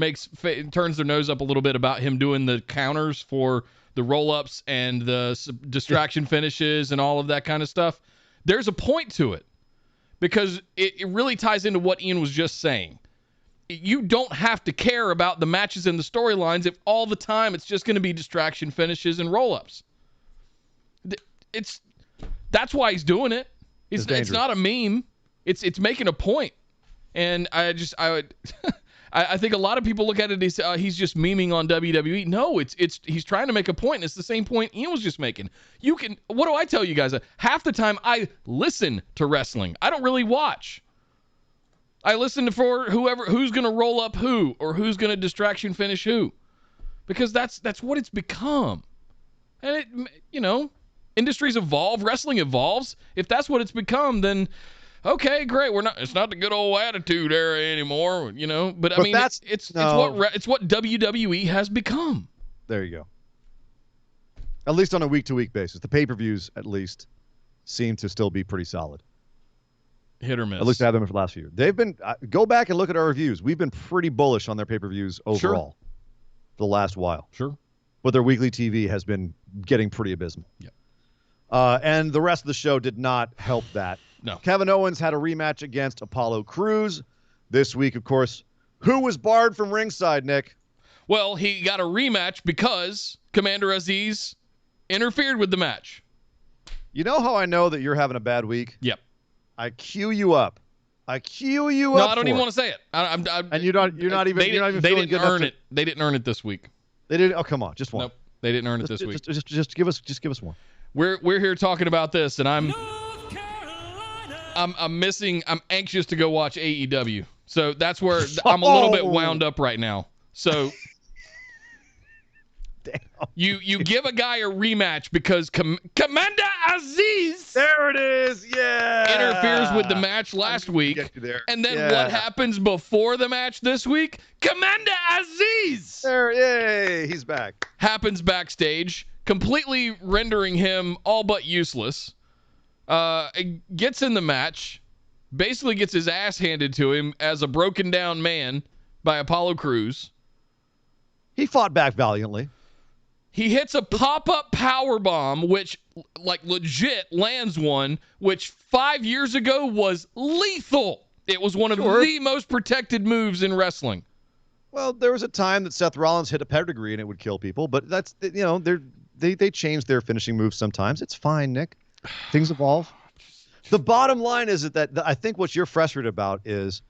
turns their nose up a little bit about him doing the counters for the roll-ups and the distraction finishes and all of that kind of stuff. There's a point to it, because it really ties into what Ian was just saying. You don't have to care about the matches and the storylines if all the time it's just going to be distraction finishes and roll-ups. That's why he's doing it. It's not a meme. It's making a point. And I think a lot of people look at it as he's just memeing on WWE. No, he's trying to make a point. And it's the same point Ian was just making. What do I tell you guys? Half the time I listen to wrestling. I don't really watch. I listen for who's going to roll up who, or who's going to distraction finish who, because that's what it's become. And industries evolve, wrestling evolves. If that's what it's become, then okay, great. It's not the good old Attitude Era anymore, But I mean, it's what WWE has become. There you go. At least on a week-to-week basis, the pay-per-views at least seem to still be pretty solid. Hit or miss. At least I have them for the last few years. They've been go back and look at our reviews. We've been pretty bullish on their pay-per-views overall for the last while. Sure. But their weekly TV has been getting pretty abysmal. Yeah. And the rest of the show did not help that. No. Kevin Owens had a rematch against Apollo Crews this week, of course. Who was barred from ringside, Nick? Well, he got a rematch because Commander Aziz interfered with the match. You know how I know that you're having a bad week? Yep. I cue you up. No, I don't even want to say it. And you're not even. They feeling didn't earn it. They didn't earn it this week. They didn't. Oh, come on, just one. Nope. They didn't earn it this week. Just give us one. We're here talking about this, and I'm anxious to go watch AEW. So that's where I'm a little bit wound up right now. So you give a guy a rematch because Commander Aziz There it is. Yeah. interferes with the match last week. And then what happens before the match this week? Commander Aziz Yay, he's back. happens backstage, completely rendering him all but useless. Gets in the match, basically gets his ass handed to him as a broken down man by Apollo Crews. He fought back valiantly. He hits a pop-up power bomb, which, like, legit lands one, which 5 years ago was lethal. It was one of the most protected moves in wrestling. Well, there was a time that Seth Rollins hit a pedigree and it would kill people, but that's, they change their finishing moves sometimes. It's fine, Nick. Things evolve. The bottom line is that I think what you're frustrated about is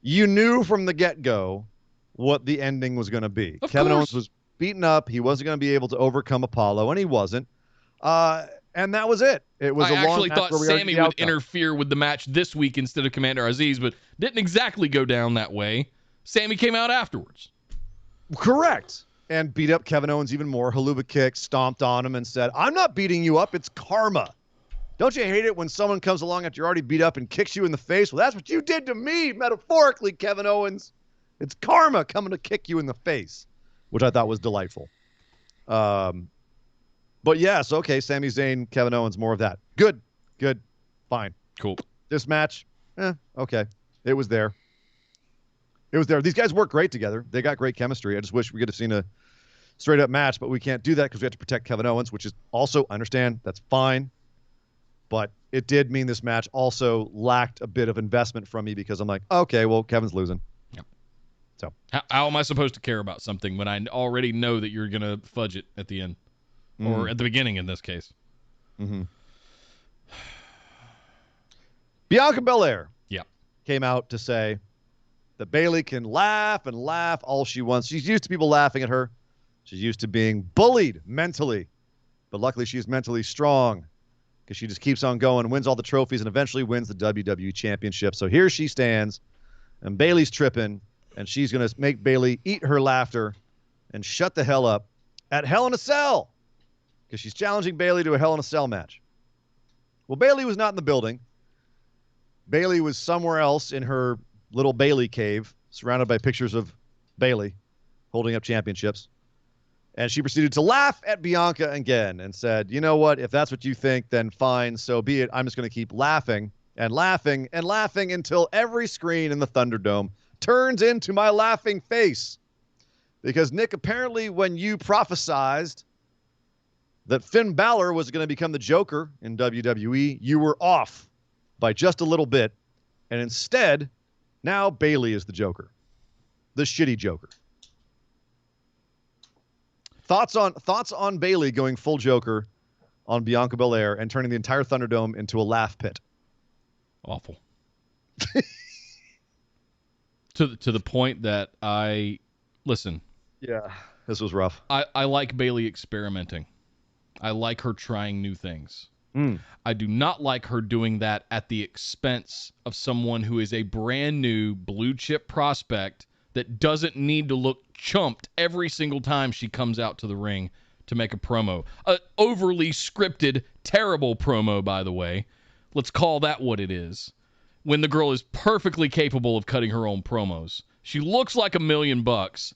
you knew from the get-go what the ending was going to be. Kevin Owens was beaten up. He wasn't going to be able to overcome Apollo, and he wasn't. And that was it. It was I a long actually thought Sammy would interfere with the match this week instead of Commander Aziz, but didn't exactly go down that way. Sammy came out afterwards. Correct. And beat up Kevin Owens even more. Haluva kick, stomped on him and said, I'm not beating you up. It's karma. Don't you hate it when someone comes along after you're already beat up and kicks you in the face? Well, that's what you did to me, metaphorically, Kevin Owens. It's karma coming to kick you in the face, which I thought was delightful. But yes, okay, Sami Zayn, Kevin Owens, more of that. Good, fine. Cool. This match, okay. It was there. These guys work great together. They got great chemistry. I just wish we could have seen a straight-up match, but we can't do that because we have to protect Kevin Owens, which is also, I understand, that's fine. But it did mean this match also lacked a bit of investment from me because I'm like, okay, well, Kevin's losing. Yep. So how am I supposed to care about something when I already know that you're going to fudge it at the end? Or at the beginning in this case. Mm-hmm. Bianca Belair came out to say that Bayley can laugh and laugh all she wants. She's used to people laughing at her. She's used to being bullied mentally. But luckily she's mentally strong because she just keeps on going and wins all the trophies and eventually wins the WWE Championship. So here she stands, and Bayley's tripping, and she's going to make Bayley eat her laughter and shut the hell up at Hell in a Cell because she's challenging Bayley to a Hell in a Cell match. Well, Bayley was not in the building. Bayley was somewhere else in her little Bayley cave, surrounded by pictures of Bayley holding up championships. And she proceeded to laugh at Bianca again and said, you know what? If that's what you think, then fine, so be it. I'm just going to keep laughing and laughing and laughing until every screen in the Thunderdome turns into my laughing face. Because, Nick, apparently when you prophesized that Finn Balor was going to become the Joker in WWE, you were off by just a little bit. And instead, now Bayley is the Joker. The shitty Joker. Thoughts on Bayley going full Joker on Bianca Belair and turning the entire Thunderdome into a laugh pit. Awful. to the point that listen. Yeah, this was rough. I like Bayley experimenting. I like her trying new things. I do not like her doing that at the expense of someone who is a brand new blue chip prospect that doesn't need to look chumped every single time she comes out to the ring to make a promo. An overly scripted, terrible promo, by the way. Let's call that what it is. When the girl is perfectly capable of cutting her own promos. She looks like $1 million. But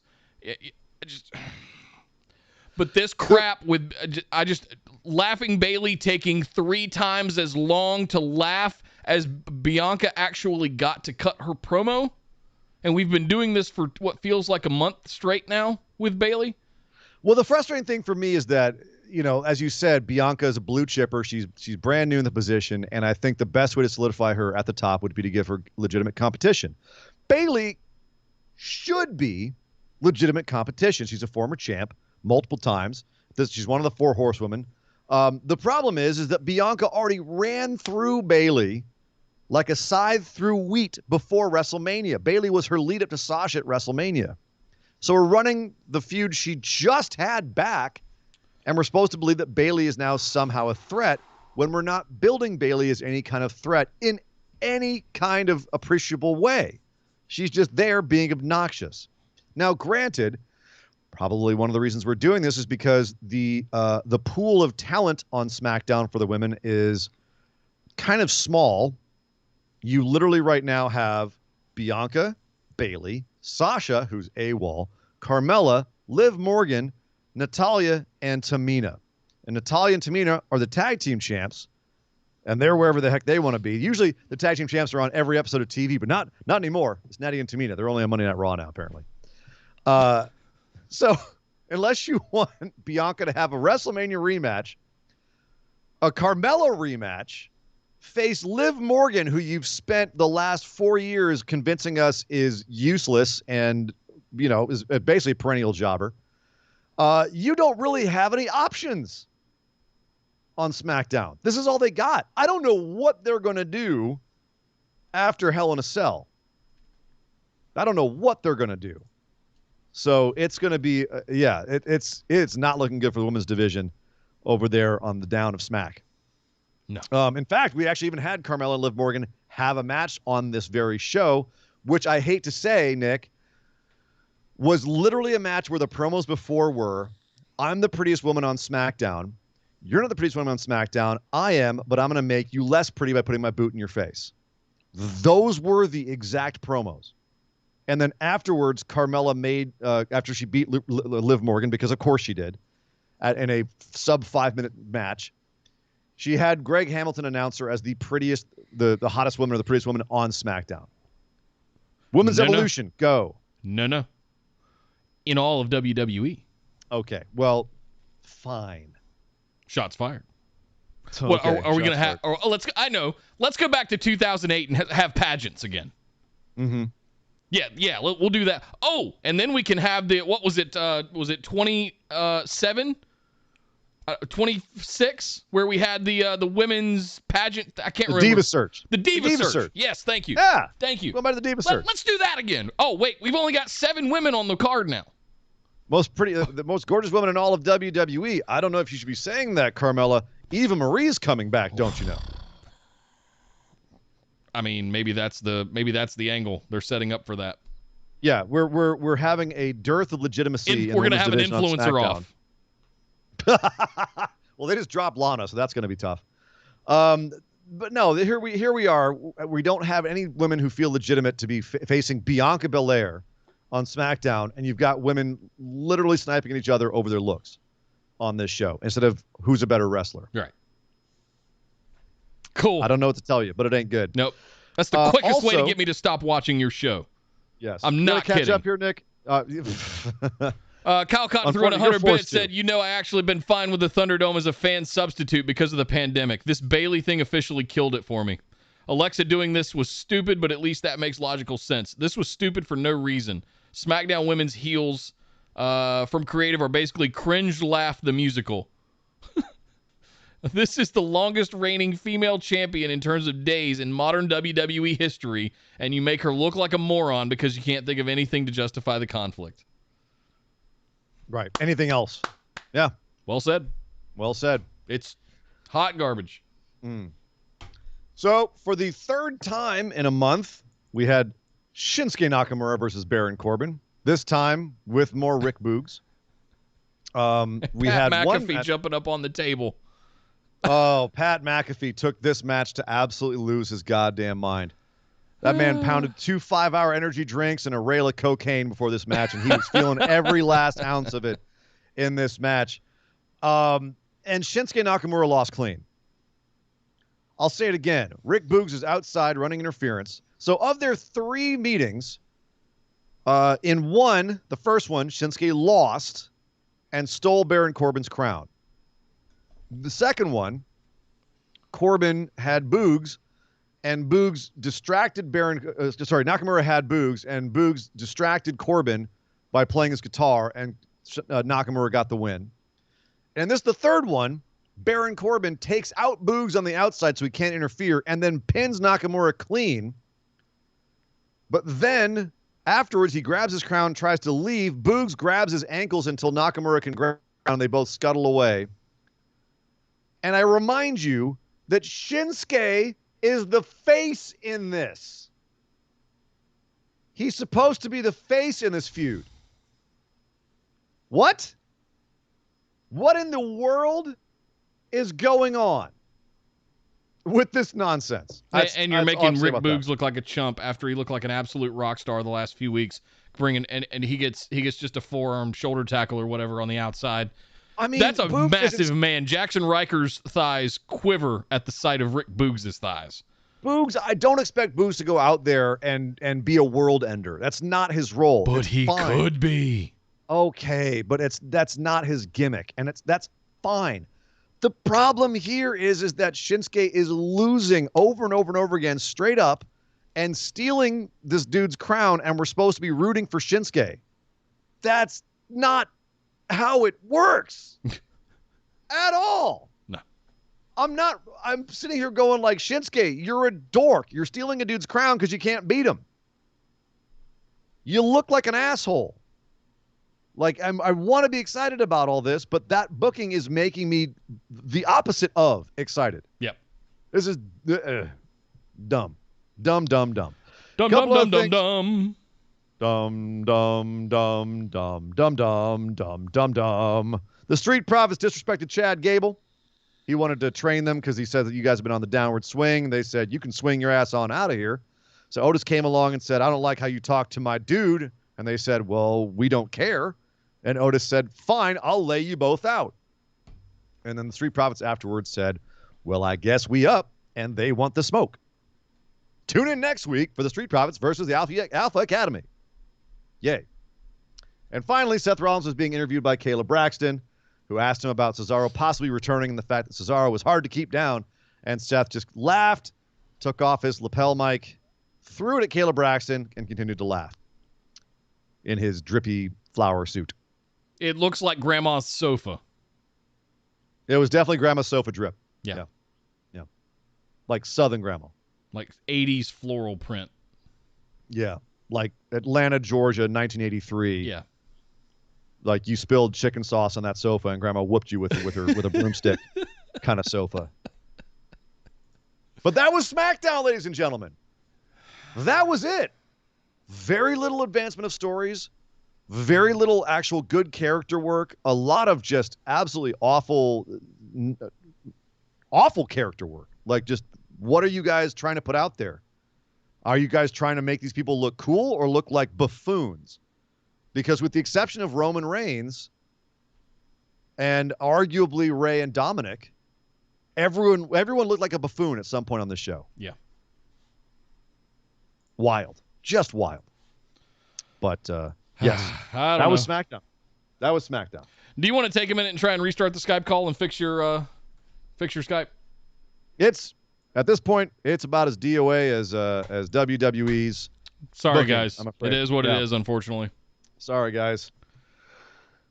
this crap with laughing Bayley taking 3 times as long to laugh as Bianca actually got to cut her promo. And we've been doing this for what feels like a month straight now with Bayley. Well, the frustrating thing for me is that, as you said, Bianca is a blue chipper. She's brand new in the position, and I think the best way to solidify her at the top would be to give her legitimate competition. Bayley should be legitimate competition. She's a former champ multiple times. She's one of the 4 horsewomen. The problem is that Bianca already ran through Bayley like a scythe through wheat before WrestleMania. Bayley was her lead up to Sasha at WrestleMania. So we're running the feud she just had back And we're supposed to believe that Bayley is now somehow a threat when we're not building Bayley as any kind of threat in any kind of appreciable way. She's just there being obnoxious. Now, granted, probably one of the reasons we're doing this is because the pool of talent on SmackDown for the women is kind of small. You literally right now have Bianca, Bayley, Sasha, who's AWOL, Carmella, Liv Morgan, Natalya, and Tamina. And Natalya and Tamina are the tag team champs, and they're wherever the heck they want to be. Usually the tag team champs are on every episode of TV, but not anymore. It's Natty and Tamina. They're only on Monday Night Raw now, apparently. So unless you want Bianca to have a WrestleMania rematch, a Carmella rematch, face Liv Morgan, who you've spent the last 4 years convincing us is useless and, is basically a perennial jobber, you don't really have any options on SmackDown. This is all they got. I don't know what they're going to do after Hell in a Cell. I don't know what they're going to do. So it's going to be, it's not looking good for the women's division over there on the down of Smack. No. In fact, we actually even had Carmella and Liv Morgan have a match on this very show, which I hate to say, Nick, was literally a match where the promos before were, I'm the prettiest woman on SmackDown. You're not the prettiest woman on SmackDown. I am, but I'm going to make you less pretty by putting my boot in your face. Those were the exact promos. And then afterwards, Carmella made, after she beat Liv Morgan, because of course she did, in a sub 5-minute match, she had Greg Hamilton announce her as the prettiest, the hottest woman or the prettiest woman on SmackDown. Women's Evolution, go. No. In all of WWE. Okay, well, fine. Shots fired. Okay, what, are we going to have? Let's go back to 2008 and have pageants again. Mm-hmm. Yeah, we'll do that. Oh, and then we can have what was it? Was it 27? 26, where we had the women's pageant. I can't remember. Diva Search. The Diva Search. Yes, thank you. Yeah. Thank you. Go back to the Diva Search. Let's do that again. Oh, wait, we've only got 7 women on the card now. The most gorgeous woman in all of WWE. I don't know if you should be saying that, Carmella. Eva Marie's coming back, don't you know? I mean, maybe that's the angle they're setting up for that. Yeah, we're having a dearth of legitimacy. We're gonna have an influencer off. Well, they just dropped Lana, so that's going to be tough. But no, here we are. We don't have any women who feel legitimate to be facing Bianca Belair on SmackDown, and you've got women literally sniping at each other over their looks on this show instead of who's a better wrestler. Right. Cool. I don't know what to tell you, but it ain't good. Nope. That's the quickest way to get me to stop watching your show. Yes. I'm not catch kidding. Up here, Nick. Kyle Cotton throwing 100 bits said, I actually been fine with the Thunderdome as a fan substitute because of the pandemic. This Bayley thing officially killed it for me. Alexa doing this was stupid, but at least that makes logical sense. This was stupid for no reason. SmackDown women's heels from creative are basically Cringe Laugh the Musical. This is the longest reigning female champion in terms of days in modern WWE history, and you make her look like a moron because you can't think of anything to justify the conflict. Right. Anything else? Yeah. Well said. Well said. It's hot garbage. So, for the third time in a month, we had Shinsuke Nakamura versus Baron Corbin. This time with more Rick Boogs. We Pat had McAfee jumping up on the table. Oh, Pat McAfee took this match to absolutely lose his goddamn mind. That man pounded 2 5-hour energy drinks and a rail of cocaine before this match, and he was feeling every last ounce of it in this match. And Shinsuke Nakamura lost clean. I'll say it again. Rick Boogs is outside running interference. So of their 3 meetings, in one, the first one, Shinsuke lost and stole Baron Corbin's crown. The second one, Corbin had Boogs, and Boogs distracted Nakamura had Boogs, and Boogs distracted Corbin by playing his guitar, and Nakamura got the win. And this is the third one. Baron Corbin takes out Boogs on the outside so he can't interfere, and then pins Nakamura clean. But then, afterwards, he grabs his crown, tries to leave. Boogs grabs his ankles until Nakamura can grab and they both scuttle away. And I remind you that Shinsuke is the face in this. He's supposed to be the face in this feud. What? What in the world is going on with this nonsense? And you're making Rick Boogs look like a chump after he looked like an absolute rock star the last few weeks. And he gets just a forearm shoulder tackle or whatever on the outside. I mean, that's a massive man. Jackson Riker's thighs quiver at the sight of Rick Boogs' thighs. Boogs, I don't expect Boogs to go out there and be a world ender. That's not his role. But he could be. Okay, but that's not his gimmick, and that's fine. The problem here is that Shinsuke is losing over and over and over again, straight up, and stealing this dude's crown, and we're supposed to be rooting for Shinsuke. That's not how it works at all. No. I'm sitting here going like, Shinsuke, you're a dork. You're stealing a dude's crown because you can't beat him. You look like an asshole. Like, I want to be excited about all this, but that booking is making me the opposite of excited. Yep. This is dumb. Dumb, dumb, dumb. Dumb, dumb, dumb, dumb, dumb. Dumb, dumb, dumb, dumb, dumb, dumb, dumb, dumb, dumb. The Street Profits disrespected Chad Gable. He wanted to train them because he said that you guys have been on the downward swing. They said, you can swing your ass on out of here. So Otis came along and said, I don't like how you talk to my dude. And they said, well, we don't care. And Otis said, fine, I'll lay you both out. And then the Street Profits afterwards said, well, I guess we up, and they want the smoke. Tune in next week for the Street Profits versus the Alpha Academy. Yay. And finally, Seth Rollins was being interviewed by Kayla Braxton, who asked him about Cesaro possibly returning and the fact that Cesaro was hard to keep down. And Seth just laughed, took off his lapel mic, threw it at Kayla Braxton, and continued to laugh in his drippy flower suit. It looks like Grandma's sofa. It was definitely Grandma's sofa drip. Yeah. Like Southern Grandma. Like 80s floral print. Yeah. Like Atlanta, Georgia, 1983. Yeah. Like you spilled chicken sauce on that sofa and Grandma whooped you with a broomstick kind of sofa. But that was SmackDown, ladies and gentlemen. That was it. Very little advancement of stories. Very little actual good character work. A lot of just absolutely awful character work. Like, just what are you guys trying to put out there? Are you guys trying to make these people look cool or look like buffoons? Because with the exception of Roman Reigns and arguably Rey and Dominic, everyone looked like a buffoon at some point on this show. Yeah. Wild. Just wild. But, yes, that was SmackDown. That was SmackDown. Do you want to take a minute and try and restart the Skype call and fix your Skype? It's at this point, it's about as DOA as WWE's. Sorry, booking, guys. It is what it is, unfortunately. Sorry, guys.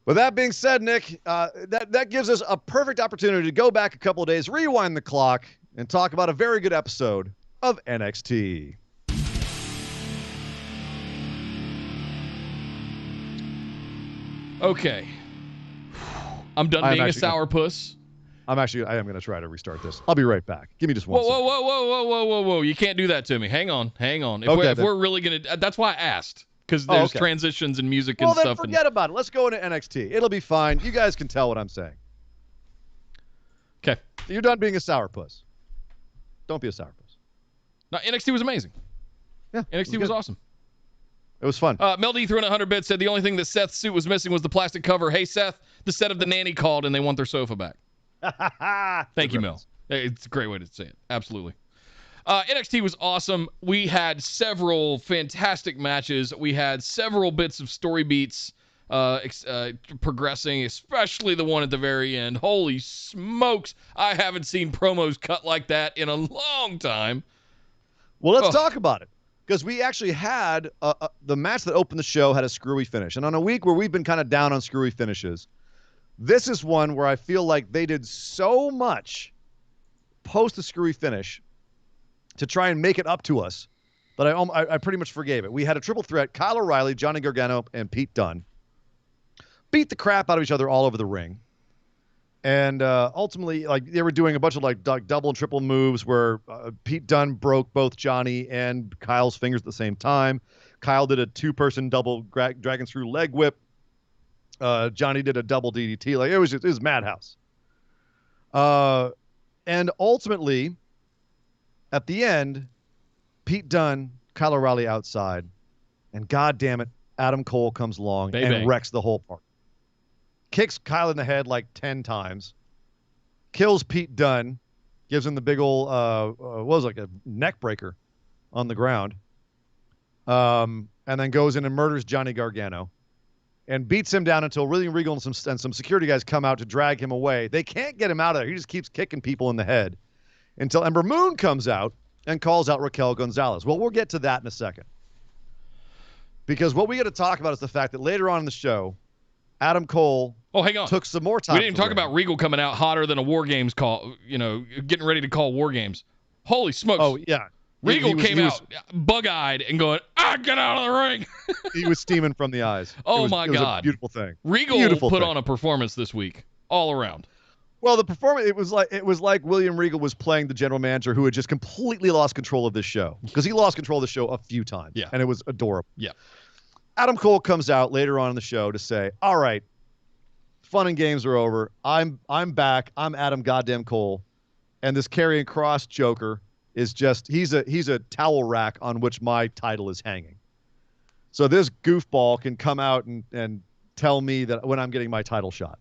With that being said, Nick, that gives us a perfect opportunity to go back a couple of days, rewind the clock, and talk about a very good episode of NXT. Okay. I'm done being a sourpuss. I am going to try to restart this. I'll be right back. Give me just one second. Whoa. You can't do that to me. Hang on. If we're really going to, that's why I asked. Because there's transitions and music and stuff. Well, then forget about it. Let's go into NXT. It'll be fine. You guys can tell what I'm saying. Okay. You're done being a sourpuss. Don't be a sourpuss. No, NXT was amazing. Yeah. NXT was awesome. It was fun. Mel D threw in 100 bits, said the only thing that Seth's suit was missing was the plastic cover. Hey, Seth, the set of The Nanny called and they want their sofa back. Thank you, Mel. It's a great way to say it. Absolutely. NXT was awesome. We had several fantastic matches. We had several bits of story beats progressing, especially the one at the very end. Holy smokes. I haven't seen promos cut like that in a long time. Well, let's talk about it. Because we actually had the match that opened the show had a screwy finish. And on a week where we've been kind of down on screwy finishes, this is one where I feel like they did so much post the screwy finish to try and make it up to us that I pretty much forgave it. We had a triple threat. Kyle O'Reilly, Johnny Gargano, and Pete Dunne beat the crap out of each other all over the ring. And ultimately, like they were doing a bunch of like double and triple moves where Pete Dunne broke both Johnny and Kyle's fingers at the same time. Kyle did a 2-person double dragon screw leg whip. Johnny did a double DDT. Like it was madhouse. And ultimately, at the end, Pete Dunne, Kyle O'Reilly outside, and God damn it, Adam Cole comes along and wrecks the whole party. Kicks Kyle in the head like 10 times, kills Pete Dunne, gives him the big old, what was it, like a neck breaker on the ground, and then goes in and murders Johnny Gargano and beats him down until William Regal and some security guys come out to drag him away. They can't get him out of there. He just keeps kicking people in the head until Ember Moon comes out and calls out Raquel Gonzalez. Well, we'll get to that in a second. Because what we got to talk about is the fact that later on in the show, Adam Cole hang on. took some more time. We didn't talk about Regal coming out hotter than a War Games call, getting ready to call War Games. Holy smokes. Oh, yeah. Regal came out bug-eyed and going, get out of the ring. He was steaming from the eyes. Oh, it my was God. A beautiful thing. Regal put on a performance this week all around. Well, the performance, it was like William Regal was playing the general manager who had just completely lost control of this show. Because he lost control of the show a few times. Yeah. And it was adorable. Yeah. Adam Cole comes out later on in the show to say, all right, fun and games are over. I'm back. I'm Adam goddamn Cole. And this Karrion Kross Joker is just, he's a towel rack on which my title is hanging. So this goofball can come out and tell me that when I'm getting my title shot.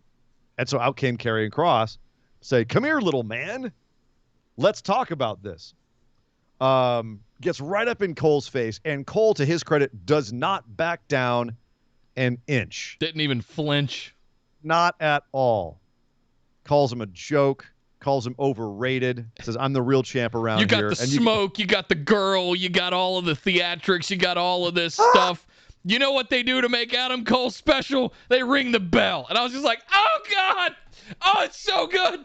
And so out came Karrion Kross, say, come here, little man. Let's talk about this. Gets right up in Cole's face, and Cole, to his credit, does not back down an inch. Didn't even flinch. Not at all. Calls him a joke, calls him overrated, says, I'm the real champ around here. You got the smoke, you got the girl, you got all of the theatrics, you got all of this stuff. You know what they do to make Adam Cole special? They ring the bell. And I was just like, oh, God. Oh, it's so good.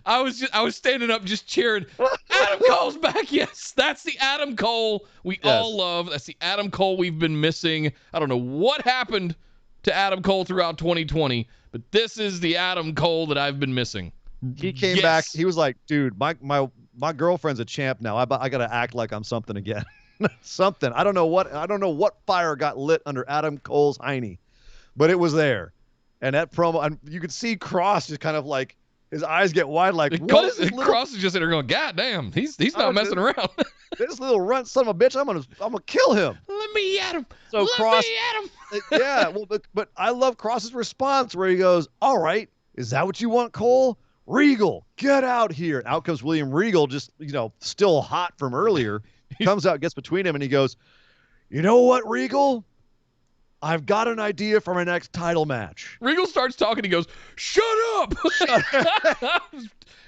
I was standing up just cheering. Adam Cole's back. Yes, that's the Adam Cole we all love. That's the Adam Cole we've been missing. I don't know what happened to Adam Cole throughout 2020, but this is the Adam Cole that I've been missing. He came back. He was like, dude, my girlfriend's a champ now. I got to act like I'm something again. Something. I don't know what fire got lit under Adam Cole's hiney, but it was there. And that promo, and you could see Kross just kind of like, his eyes get wide, like, what is this little... Kross is just in there going, God damn, he's not messing around. This little runt son of a bitch, I'm gonna kill him. Let me at him. So Kross, yeah, well, but I love Kross's response where he goes, all right, is that what you want, Cole? Regal, get out here. And out comes William Regal, just, still hot from earlier. Comes out, gets between him, and he goes, you know what, Regal? I've got an idea for my next title match. Regal starts talking. He goes, shut up.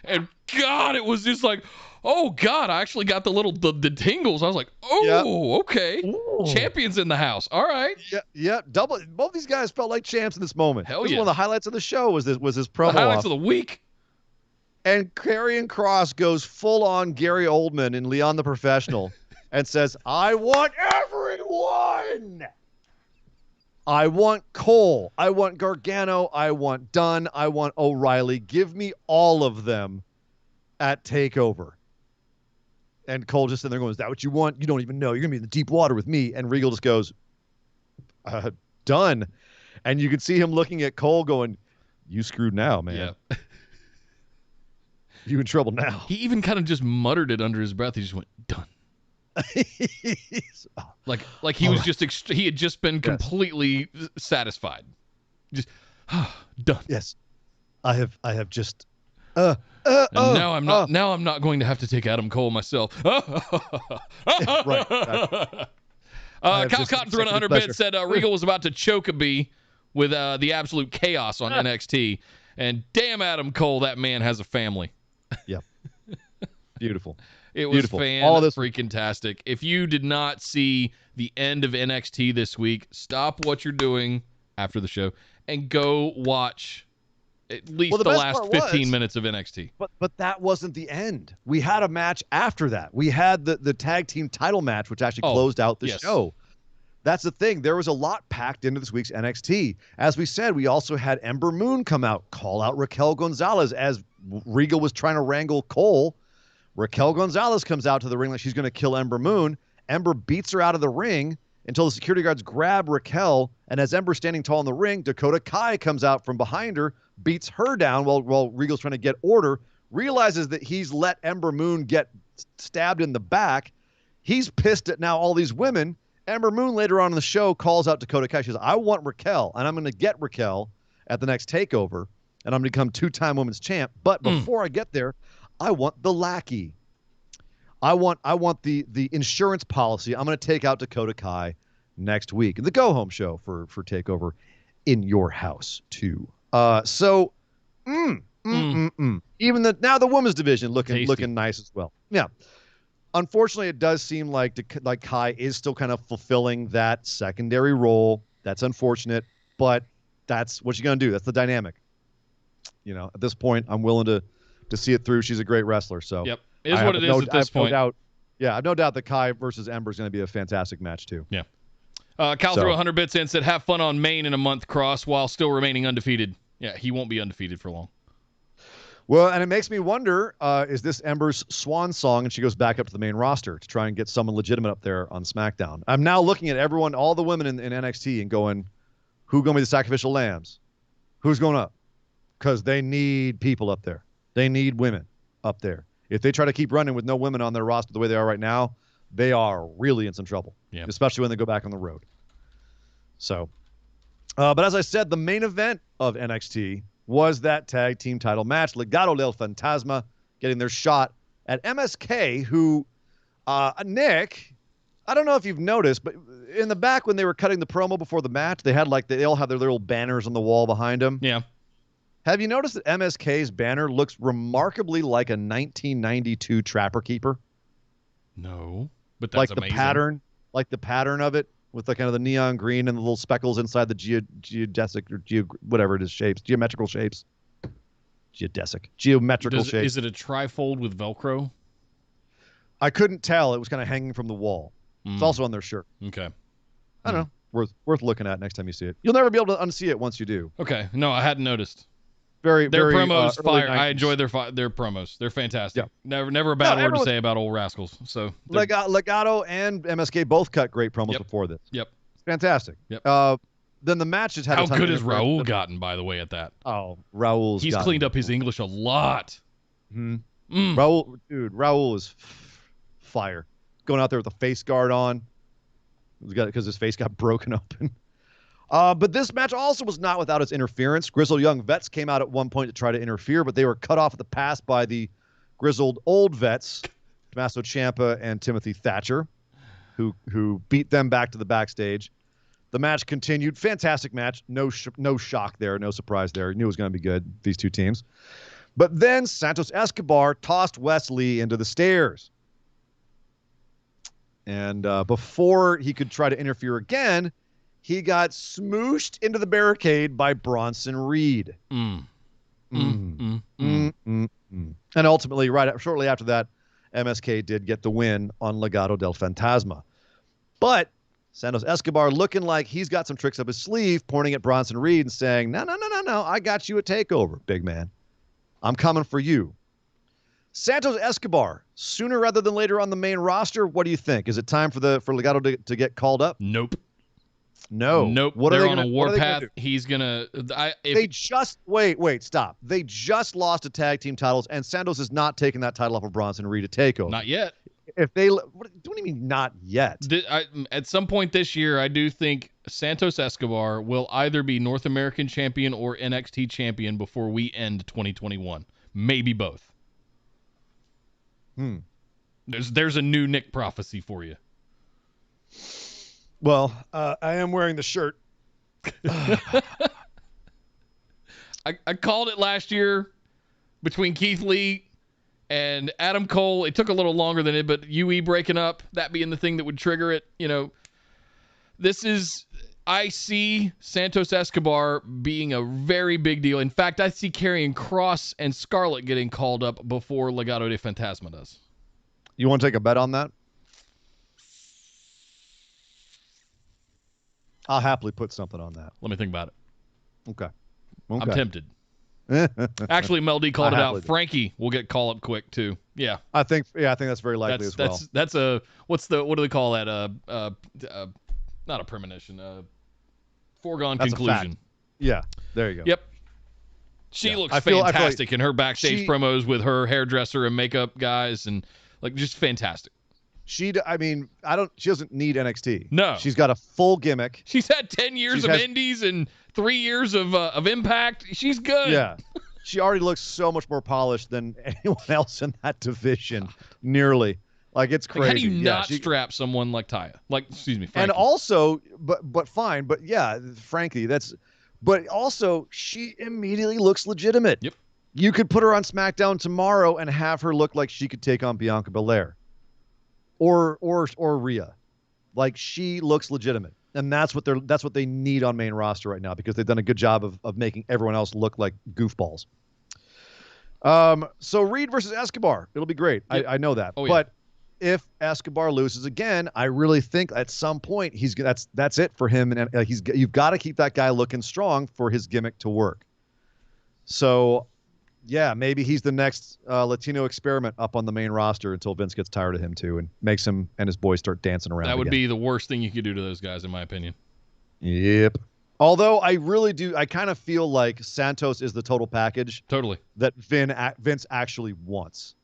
And God, it was just like, oh God, I actually got the tingles. I was like, oh, okay. Ooh. Champions in the house. All right. Yeah. Both these guys felt like champs in this moment. Hell this yeah. One of the highlights of the show was this promo. The highlights of the week. And Karrion Kross goes full on Gary Oldman in Leon the Professional and says, I want everyone. I want Cole. I want Gargano. I want Dunn. I want O'Reilly. Give me all of them at TakeOver. And Cole just sitting there going, is that what you want? You don't even know. You're going to be in the deep water with me. And Regal just goes, done. And you can see him looking at Cole going, you screwed now, man. Yeah. You in trouble now. He even kind of just muttered it under his breath. He just went, done. like he was just he had just been completely satisfied. Just done. Yes. I have just now I'm not going to have to take Adam Cole myself. Right. Kyle Cotton threw in 100 bits, said Regal was about to choke a bee with the absolute chaos on NXT. And damn Adam Cole, that man has a family. Yep. Beautiful. It was freaking-tastic. If you did not see the end of NXT this week, stop what you're doing after the show and go watch at least the last 15 minutes of NXT. But that wasn't the end. We had a match after that. We had the tag team title match, which actually closed out the show. That's the thing. There was a lot packed into this week's NXT. As we said, we also had Ember Moon come out, call out Raquel Gonzalez as Regal was trying to wrangle Cole. Raquel Gonzalez comes out to the ring like she's going to kill Ember Moon. Ember beats her out of the ring until the security guards grab Raquel. And as Ember's standing tall in the ring, Dakota Kai comes out from behind her, beats her down while Regal's trying to get order, realizes that he's let Ember Moon get stabbed in the back. He's pissed at now all these women. Ember Moon later on in the show calls out Dakota Kai. She says, I want Raquel, and I'm going to get Raquel at the next takeover, and I'm going to become 2-time women's champ. But before I get there, I want the lackey. I want the insurance policy. I'm going to take out Dakota Kai next week in the go-home show for TakeOver in your house, too. Even now the women's division looking nice as well. Yeah. Unfortunately, it does seem like Kai is still kind of fulfilling that secondary role. That's unfortunate, but that's what she's going to do. That's the dynamic. You know, at this point, I'm willing to see it through. She's a great wrestler. So yep, it is what it is at this point. I have no doubt that Kai versus Ember is going to be a fantastic match too. Yeah. Cal threw 100 bits in, said, have fun on Maine in a month, Cross, while still remaining undefeated. Yeah, he won't be undefeated for long. Well, and it makes me wonder, is this Ember's swan song and she goes back up to the main roster to try and get someone legitimate up there on SmackDown? I'm now looking at everyone, all the women in NXT and going, who's going to be the sacrificial lambs? Who's going up? Because they need people up there. They need women up there. If they try to keep running with no women on their roster the way they are right now, they are really in some trouble, especially when they go back on the road. So, but as I said, the main event of NXT was that tag team title match. Legado del Fantasma getting their shot at MSK, who, Nick, I don't know if you've noticed, but in the back when they were cutting the promo before the match, they all have their little banners on the wall behind them. Yeah. Have you noticed that MSK's banner looks remarkably like a 1992 Trapper Keeper? No, but that's amazing. The pattern of it with the kind of the neon green and the little speckles inside the geodesic or whatever it is shapes, geometrical shapes. Geometrical shapes. Is it a trifold with Velcro? I couldn't tell. It was kind of hanging from the wall. It's also on their shirt. Okay. I don't know. Worth looking at next time you see it. You'll never be able to unsee it once you do. Okay. No, I hadn't noticed. Their promos fire. 90s. I enjoy their promos. They're fantastic. Yeah. Never a bad word to say about old rascals. So Legado and MSK both cut great promos before this. Yep. It's fantastic. Yep. Then the match has had how good has Raul gotten, by the way, at that? Oh, he's cleaned up his English a lot. Raul is fire. Going out there with a face guard on. Because his face got broken open. But this match also was not without its interference. Grizzled young vets came out at one point to try to interfere, but they were cut off at the pass by the grizzled old vets, Tommaso Ciampa and Timothy Thatcher, who beat them back to the backstage. The match continued. Fantastic match. No shock there. No surprise there. Knew it was going to be good, these two teams. But then Santos Escobar tossed Wesley into the stairs. And before he could try to interfere again, he got smooshed into the barricade by Bronson Reed. And ultimately, shortly after that, MSK did get the win on Legado del Fantasma. But Santos Escobar looking like he's got some tricks up his sleeve, pointing at Bronson Reed and saying, no, I got you at TakeOver, big man. I'm coming for you. Santos Escobar, sooner rather than later on the main roster, what do you think? Is it time for Legado to get called up? Nope. No. Nope. They're on a warpath. He's gonna. Stop. They just lost the tag team titles, and Santos is not taking that title off of Bronson Reed to TakeOver. Not yet. What do you mean not yet? At some point this year, I do think Santos Escobar will either be North American champion or NXT champion before we end 2021. Maybe both. There's a new Nick prophecy for you. Well, I am wearing the shirt. I called it last year between Keith Lee and Adam Cole. It took a little longer than it, but UE breaking up, that being the thing that would trigger it. I see Santos Escobar being a very big deal. In fact, I see Karrion Kross and Scarlett getting called up before Legado de Fantasma does. You want to take a bet on that? I'll happily put something on that. Let me think about it. Okay. I'm tempted. Actually, Mel D called it out. Frankie will get call up quick too. Yeah. I think that's very likely as well. That's a what do they call that? Not a premonition. Foregone conclusion. Yeah. There you go. Yep. She looks fantastic in her backstage promos with her hairdresser and makeup guys, and like just fantastic. She doesn't need NXT. No. She's got a full gimmick. She's had 10 years of indies and 3 years of Impact. She's good. Yeah. She already looks so much more polished than anyone else in that division. Nearly. Like, it's crazy. Like, how do you not strap someone like Taya? Frankie. And also, but fine, but yeah, Frankie, but also, she immediately looks legitimate. Yep. You could put her on SmackDown tomorrow and have her look like she could take on Bianca Belair. Or Rhea. Like, she looks legitimate. And that's what they need on main roster right now, because they've done a good job of making everyone else look like goofballs. So Reed versus Escobar. It'll be great. Yep. I know that. Oh, but if Escobar loses again, I really think at some point that's it for him, and you've got to keep that guy looking strong for his gimmick to work. So yeah, maybe he's the next Latino experiment up on the main roster until Vince gets tired of him too and makes him and his boys start dancing around. That would be the worst thing you could do to those guys, in my opinion. Yep. Although I kind of feel like Santos is the total package. Totally. That Vince actually wants.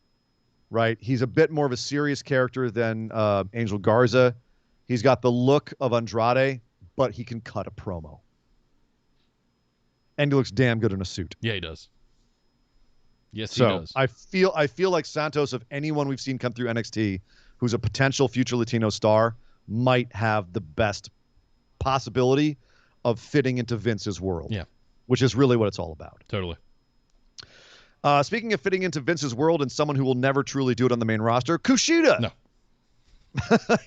Right? He's a bit more of a serious character than Angel Garza. He's got the look of Andrade, but he can cut a promo. And he looks damn good in a suit. Yeah, he does. Yes, he does. I feel like Santos, of anyone we've seen come through NXT, who's a potential future Latino star, might have the best possibility of fitting into Vince's world. Yeah. Which is really what it's all about. Totally. Speaking of fitting into Vince's world and someone who will never truly do it on the main roster, Kushida. No.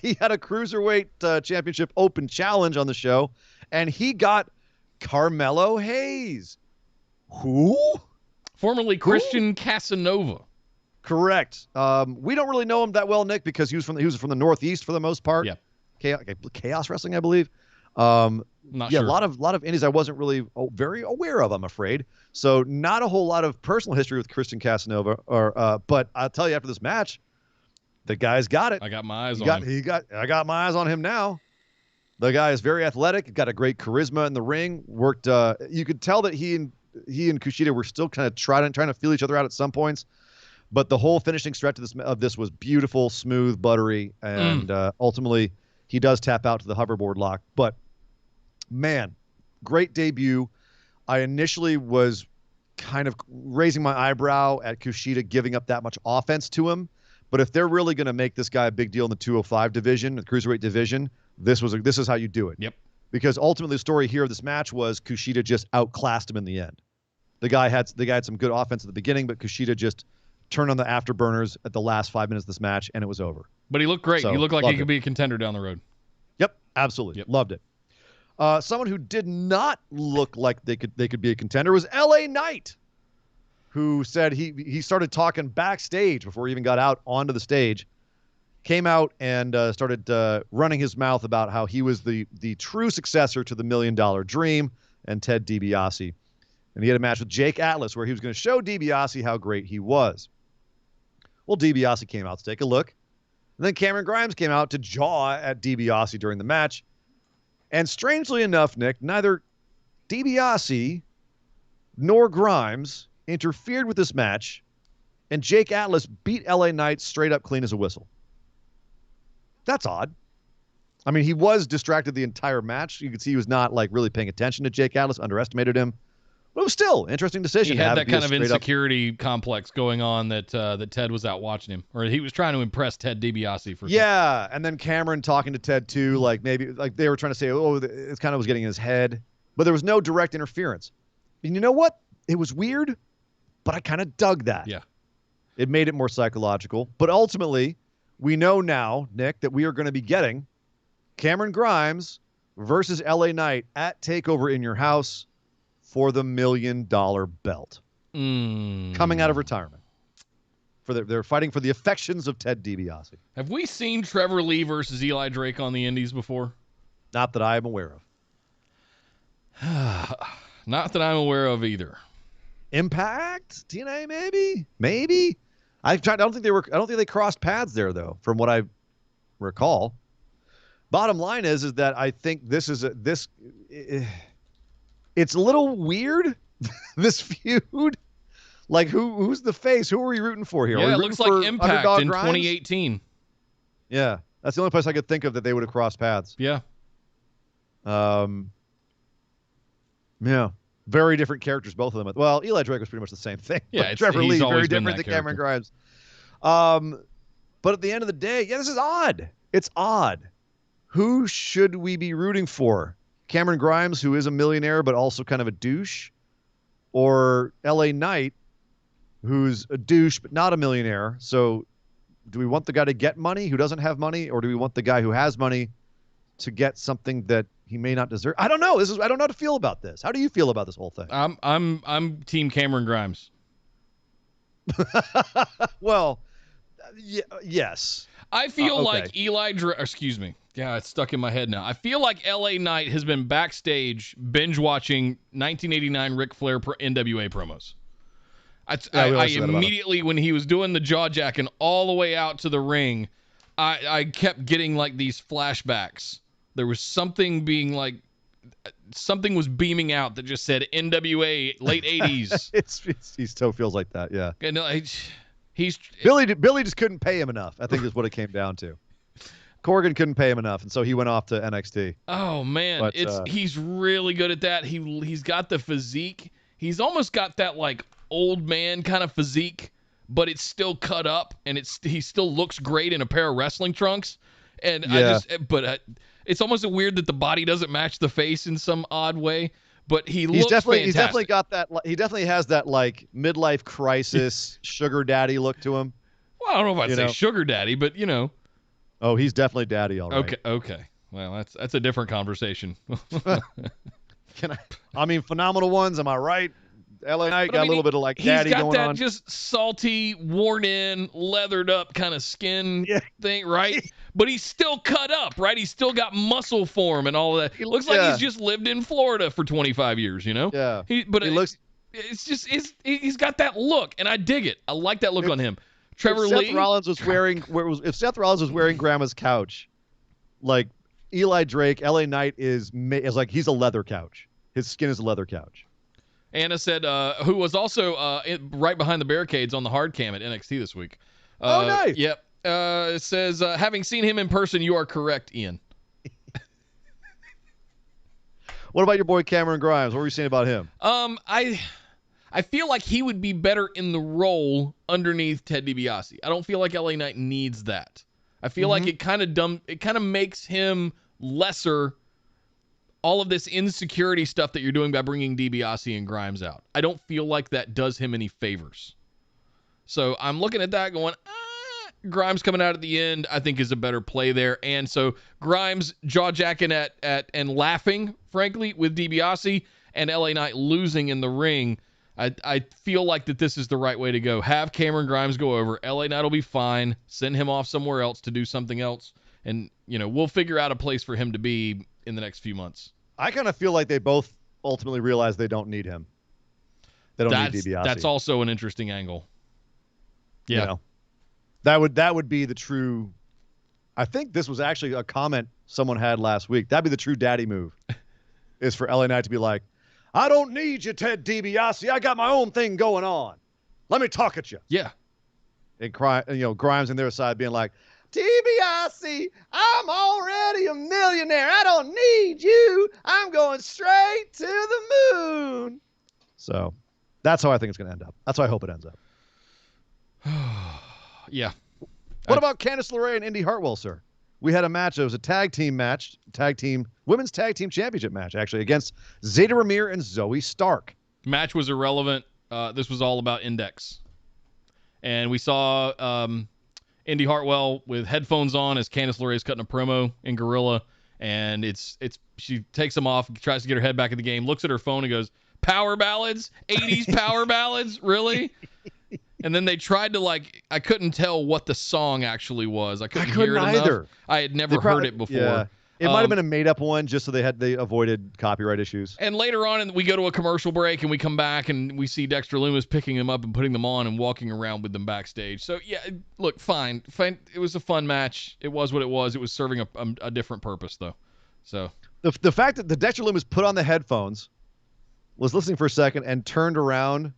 He had a Cruiserweight Championship Open Challenge on the show, and he got Carmelo Hayes. Who? Formerly Christian Casanova. Correct. We don't really know him that well, Nick, because he was from the Northeast for the most part. Yeah. Chaos Wrestling, I believe. Not sure. A lot of indies I wasn't really very aware of, I'm afraid. So not a whole lot of personal history with Christian Casanova. But I'll tell you, after this match, the guy's got it. I got my eyes on him. I got my eyes on him now. The guy is very athletic. Got a great charisma in the ring. Worked. You could tell that he and Kushida were still kind of trying to feel each other out at some points. But the whole finishing stretch of this was beautiful, smooth, buttery, and ultimately he does tap out to the hoverboard lock. But man, great debut. I initially was kind of raising my eyebrow at Kushida giving up that much offense to him. But if they're really going to make this guy a big deal in the 205 division, the Cruiserweight division, this is how you do it. Yep. Because ultimately the story here of this match was Kushida just outclassed him in the end. The guy had some good offense at the beginning, but Kushida just turned on the afterburners at the last 5 minutes of this match, and it was over. But he looked great. So, he looked like he could be a contender down the road. Yep, absolutely. Yep. Loved it. Someone who did not look like they could be a contender was LA Knight, who said he started talking backstage before he even got out onto the stage. Came out and started running his mouth about how he was the true successor to the $1 Million Dream and Ted DiBiase. And he had a match with Jake Atlas where he was going to show DiBiase how great he was. Well, DiBiase came out to take a look. And then Cameron Grimes came out to jaw at DiBiase during the match. And strangely enough, Nick, neither DiBiase nor Grimes interfered with this match, and Jake Atlas beat LA Knight straight up clean as a whistle. That's odd. I mean, he was distracted the entire match. You could see he was not really paying attention to Jake Atlas, underestimated him. But it was still an interesting decision. He had that kind of insecurity complex going on that Ted was out watching him, or he was trying to impress Ted DiBiase for. Yeah, and then Cameron talking to Ted too, maybe they were trying to say, it kind of was getting in his head, but there was no direct interference. And you know what? It was weird, but I kind of dug that. Yeah, it made it more psychological. But ultimately, we know now, Nick, that we are going to be getting Cameron Grimes versus LA Knight at TakeOver in your house for the $1 Million belt. Coming out of retirement. They're fighting for the affections of Ted DiBiase. Have we seen Trevor Lee versus Eli Drake on the Indies before? Not that I am aware of. Not that I'm aware of either. Impact? TNA maybe? Maybe? I don't think they crossed paths there though, from what I recall. Bottom line is that I think it's a little weird, this feud. Like who's the face? Who are we rooting for here? Yeah, it looks like Impact in 2018. Yeah, that's the only place I could think of that they would have crossed paths. Yeah. Yeah. Very different characters, both of them. Well, Eli Drake was pretty much the same thing. Yeah, Trevor Lee, very different than character. Cameron Grimes. But at the end of the day, yeah, this is odd. It's odd. Who should we be rooting for? Cameron Grimes, who is a millionaire but also kind of a douche, or LA Knight, who's a douche but not a millionaire? So, do we want the guy to get money who doesn't have money, or do we want the guy who has money to get something that he may not deserve? I don't know. I don't know how to feel about this. How do you feel about this whole thing? I'm team Cameron Grimes. Well, yes. I feel okay. like excuse me. Yeah, it's stuck in my head now. I feel like LA Knight has been backstage binge watching 1989 Ric Flair NWA promos. I immediately, when he was doing the jaw jacking all the way out to the ring, I kept getting like these flashbacks. There was something something was beaming out that just said NWA late 80s. He still feels like that, yeah. And Billy just couldn't pay him enough, I think is what it came down to. Corgan couldn't pay him enough, and so he went off to NXT. Oh man, but, he's really good at that. He's got the physique. He's almost got that like old man kind of physique, but it's still cut up, and he still looks great in a pair of wrestling trunks. And yeah. It's almost weird that the body doesn't match the face in some odd way. But looks fantastic. He's definitely got that. He definitely has that like midlife crisis sugar daddy look to him. Well, I don't know if I'd say sugar daddy, but Oh, he's definitely daddy, all right. Okay. Well, that's a different conversation. I mean, phenomenal ones. Am I right? LA Knight got a little bit of like daddy going on. He's got that just salty, worn in, leathered up kind of skin thing, right? But he's still cut up, right? He's still got muscle form and all of that. He looks like he's just lived in Florida for 25 years, Yeah. He's got that look, and I dig it. I like that look on him. Trevor Lee. If Seth Rollins was wearing Grandma's couch, like Eli Drake, LA Knight is like he's a leather couch. His skin is a leather couch. Anna said, who was also right behind the barricades on the hard cam at NXT this week. Oh, nice. Yep. It says, having seen him in person, you are correct, Ian. What about your boy Cameron Grimes? What were you saying about him? I feel like he would be better in the role underneath Ted DiBiase. I don't feel like LA Knight needs that. I feel like it kind of makes him lesser. All of this insecurity stuff that you're doing by bringing DiBiase and Grimes out. I don't feel like that does him any favors. So I'm looking at that going, Grimes coming out at the end, I think is a better play there. And so Grimes jaw-jacking at and laughing, frankly, with DiBiase, and LA Knight losing in the ring. I feel like that this is the right way to go. Have Cameron Grimes go over. LA Knight will be fine. Send him off somewhere else to do something else. And, we'll figure out a place for him to be in the next few months. I kind of feel like they both ultimately realize they don't need him. They don't need DiBiase. That's also an interesting angle. Yeah. That would be the true. I think this was actually a comment someone had last week. That'd be the true daddy move. Is for LA Knight to be like, I don't need you, Ted DiBiase. I got my own thing going on. Let me talk at you. Yeah. And Grimes on their side being like, DiBiase, I'm already a millionaire. I don't need you. I'm going straight to the moon. So that's how I think it's going to end up. That's how I hope it ends up. Yeah. What about Candice LeRae and Indy Hartwell, sir? We had a match. It was a women's tag team championship match, actually, against Zeta Ramir and Zoe Stark. Match was irrelevant. This was all about Index. And we saw Indy Hartwell with headphones on as Candice LeRae is cutting a promo in Gorilla, and she takes them off, tries to get her head back in the game, looks at her phone and goes, "Power ballads, 80s power ballads, really?" And then they tried to I couldn't tell what the song actually was. I couldn't hear it either. enough. I had never heard it before. It might have been a made-up one just so they avoided copyright issues. And later on, we go to a commercial break and we come back and we see Dexter Lumis picking them up and putting them on and walking around with them backstage. So, yeah, look, fine. It was a fun match. It was what it was. It was serving a different purpose, though. So the fact that the Dexter Lumis put on the headphones, was listening for a second, and turned around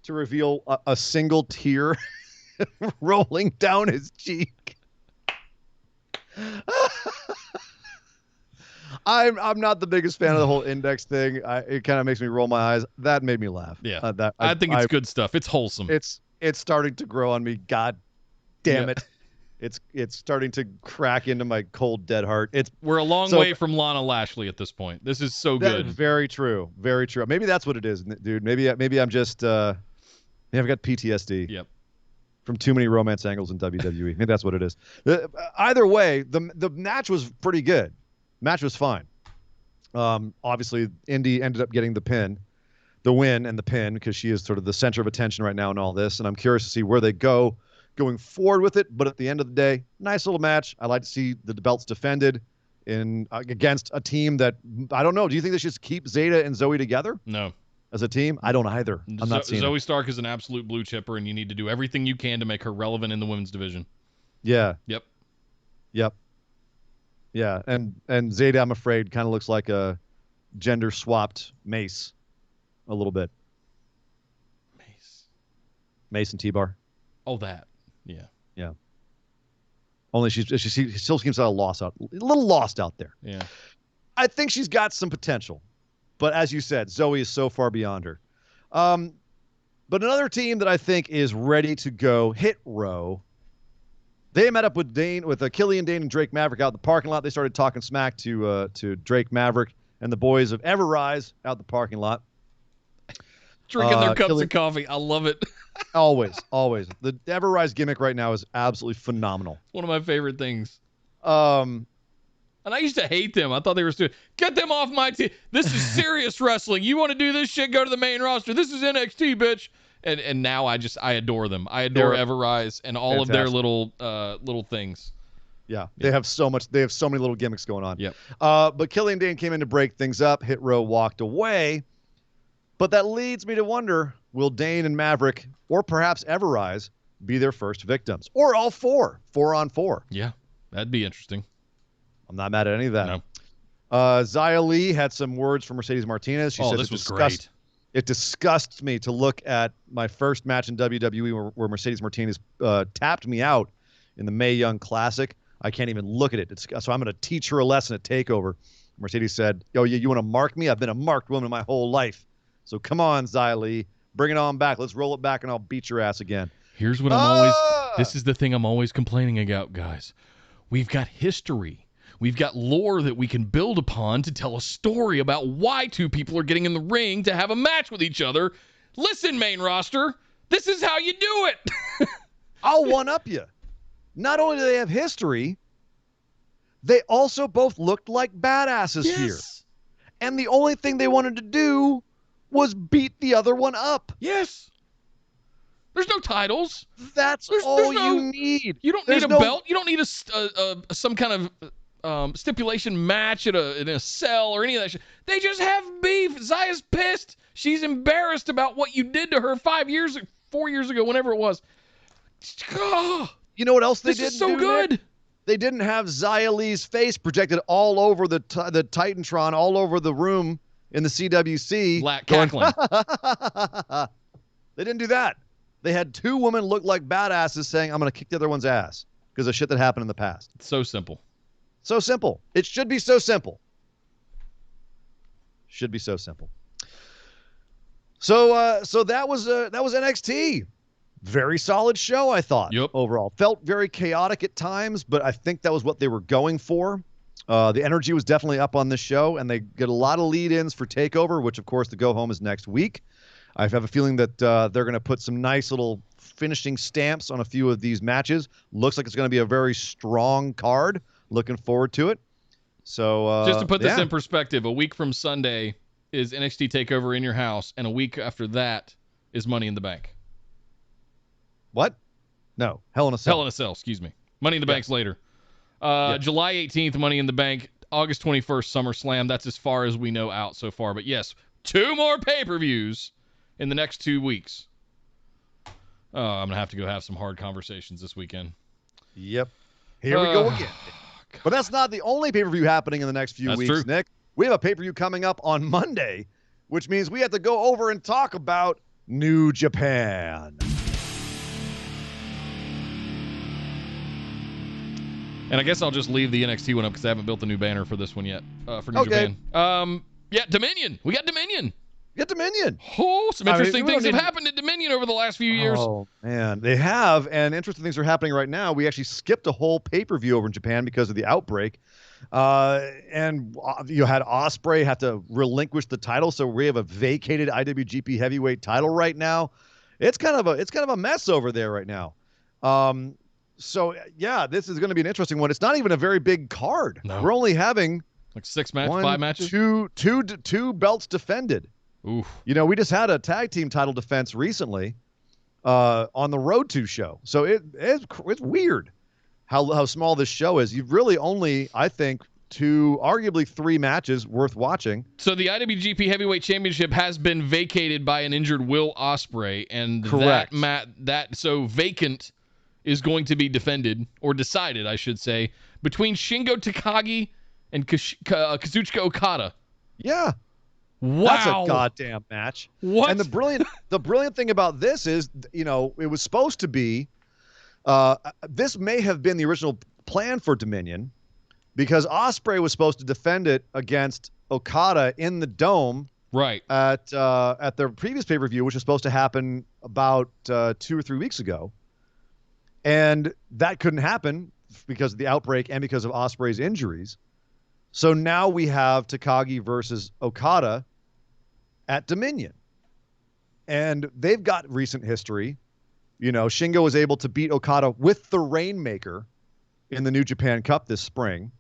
to reveal a single tear rolling down his cheek. I'm not the biggest fan of the whole index thing. It kind of makes me roll my eyes. That made me laugh. Yeah, I think it's good stuff. It's wholesome. It's starting to grow on me. God damn it. It's starting to crack into my cold, dead heart. We're a long way from Lana Lashley at this point. This is so good. Very true. Very true. Maybe that's what it is, dude. Maybe I'm just maybe I've got PTSD. Yep. From too many romance angles in WWE. Maybe that's what it is. Either way, the match was pretty good. Match was fine. Obviously, Indy ended up getting the win and the pin, because she is sort of the center of attention right now in all this, and I'm curious to see where they go going forward with it. But at the end of the day, nice little match. I like to see the belts defended against a team that, I don't know, do you think they should keep Zeta and Zoe together? No. As a team? I don't either. I'm not seeing Zoe Stark is an absolute blue chipper, and you need to do everything you can to make her relevant in the women's division. Yeah. Yep. Yeah, and Zeta, I'm afraid, kind of looks like a gender-swapped Mace a little bit. Mace and T-Bar. Oh, that. Yeah. Yeah. Only she still seems a little lost out there. Yeah. I think she's got some potential. But as you said, Zoe is so far beyond her. But another team that I think is ready to go, Hit Row. They met up with Killian Dane and Drake Maverick out in the parking lot. They started talking smack to Drake Maverick and the boys of Everrise out in the parking lot. Drinking their cups of coffee. I love it. Always. The Everrise gimmick right now is absolutely phenomenal. One of my favorite things. And I used to hate them. I thought they were stupid. Get them off my team. This is serious wrestling. You want to do this shit? Go to the main roster. This is NXT, bitch. And now I adore them. I adore Everrise and all of their little things. Yeah, they have so much. They have so many little gimmicks going on. Yep. But Killian Dane came in to break things up. Hit Row walked away. But that leads me to wonder, will Dane and Maverick, or perhaps Everrise, be their first victims? Or all 4 on 4? Yeah, that'd be interesting. I'm not mad at any of that. No. Zia Lee had some words from Mercedes Martinez. She said this was great. It disgusts me to look at my first match in WWE where Mercedes Martinez tapped me out in the Mae Young Classic. I can't even look at it. So I'm going to teach her a lesson at TakeOver. Mercedes said, "Oh, yeah, you want to mark me? I've been a marked woman my whole life. So come on, Zia Lee. Bring it on back. Let's roll it back, and I'll beat your ass again." Here's what this is the thing I'm always complaining about, guys. We've got history. We've got lore that we can build upon to tell a story about why two people are getting in the ring to have a match with each other. Listen, main roster, this is how you do it. I'll one-up you. Not only do they have history, they also both looked like badasses here. And the only thing they wanted to do was beat the other one up. Yes. There's no titles. That's all you need. You don't need a belt. You don't need some kind of stipulation match in a cell or any of that shit. They just have beef. Zia's pissed. She's embarrassed about what you did to her 4 years ago, whenever it was. Oh, you know what else they this didn't is so do, good. Nick? They didn't have Zia Lee's face projected all over the Titantron, all over the room in the CWC. Cackling. They didn't do that. They had 2 women look like badasses saying, "I'm going to kick the other one's ass," because of shit that happened in the past. It's so simple. So simple. It should be so simple. Should be so simple. So that was NXT. Very solid show, I thought. Yep. Overall, felt very chaotic at times, but I think that was what they were going for. The energy was definitely up on this show, and they get a lot of lead-ins for TakeOver, which of course the go home is next week. I have a feeling that they're going to put some nice little finishing stamps on a few of these matches. Looks like it's going to be a very strong card. Looking forward to it. So just to put this in perspective, a week from Sunday is NXT TakeOver in your house, and a week after that is Money in the Bank. What? No, Hell in a Cell. Hell in a Cell, excuse me. Money in the Bank's later. July 18th, Money in the Bank. August 21st, SummerSlam. That's as far as we know out so far. But yes, 2 more pay-per-views in the next 2 weeks. Oh, I'm going to have to go have some hard conversations this weekend. Yep. Here we go again. But that's not the only pay-per-view happening in the next few weeks, true. Nick. We have a pay-per-view coming up on Monday, which means we have to go over and talk about New Japan. And I guess I'll just leave the NXT one up because I haven't built the new banner for this one yet, for New Japan. Yeah, Dominion. We got Dominion. Get Dominion. Oh, some interesting things have happened at Dominion over the last few years. Oh, man. They have, and interesting things are happening right now. We actually skipped a whole pay-per-view over in Japan because of the outbreak. And you had Ospreay have to relinquish the title, so we have a vacated IWGP Heavyweight title right now. It's kind of a mess over there right now. So yeah, this is going to be an interesting one. It's not even a very big card. No. We're only having like 5 matches, two belts defended. Oof. You know, we just had a tag team title defense recently on the Road to show. So it's weird how small this show is. You've really only, I think, arguably 3 matches worth watching. So the IWGP Heavyweight Championship has been vacated by an injured Will Ospreay, and correct. So vacant is going to be defended, or decided, I should say, between Shingo Takagi and Kazuchika Okada. Yeah. Wow. That's a goddamn match. What? And the brilliant thing about this is, you know, it was supposed to be, this may have been the original plan for Dominion, because Ospreay was supposed to defend it against Okada in the Dome, right, at their previous pay-per-view, which was supposed to happen about 2 or 3 weeks ago. And that couldn't happen because of the outbreak and because of Ospreay's injuries. So now we have Takagi versus Okada at Dominion. And they've got recent history. You know, Shingo was able to beat Okada with the Rainmaker in the New Japan Cup this spring.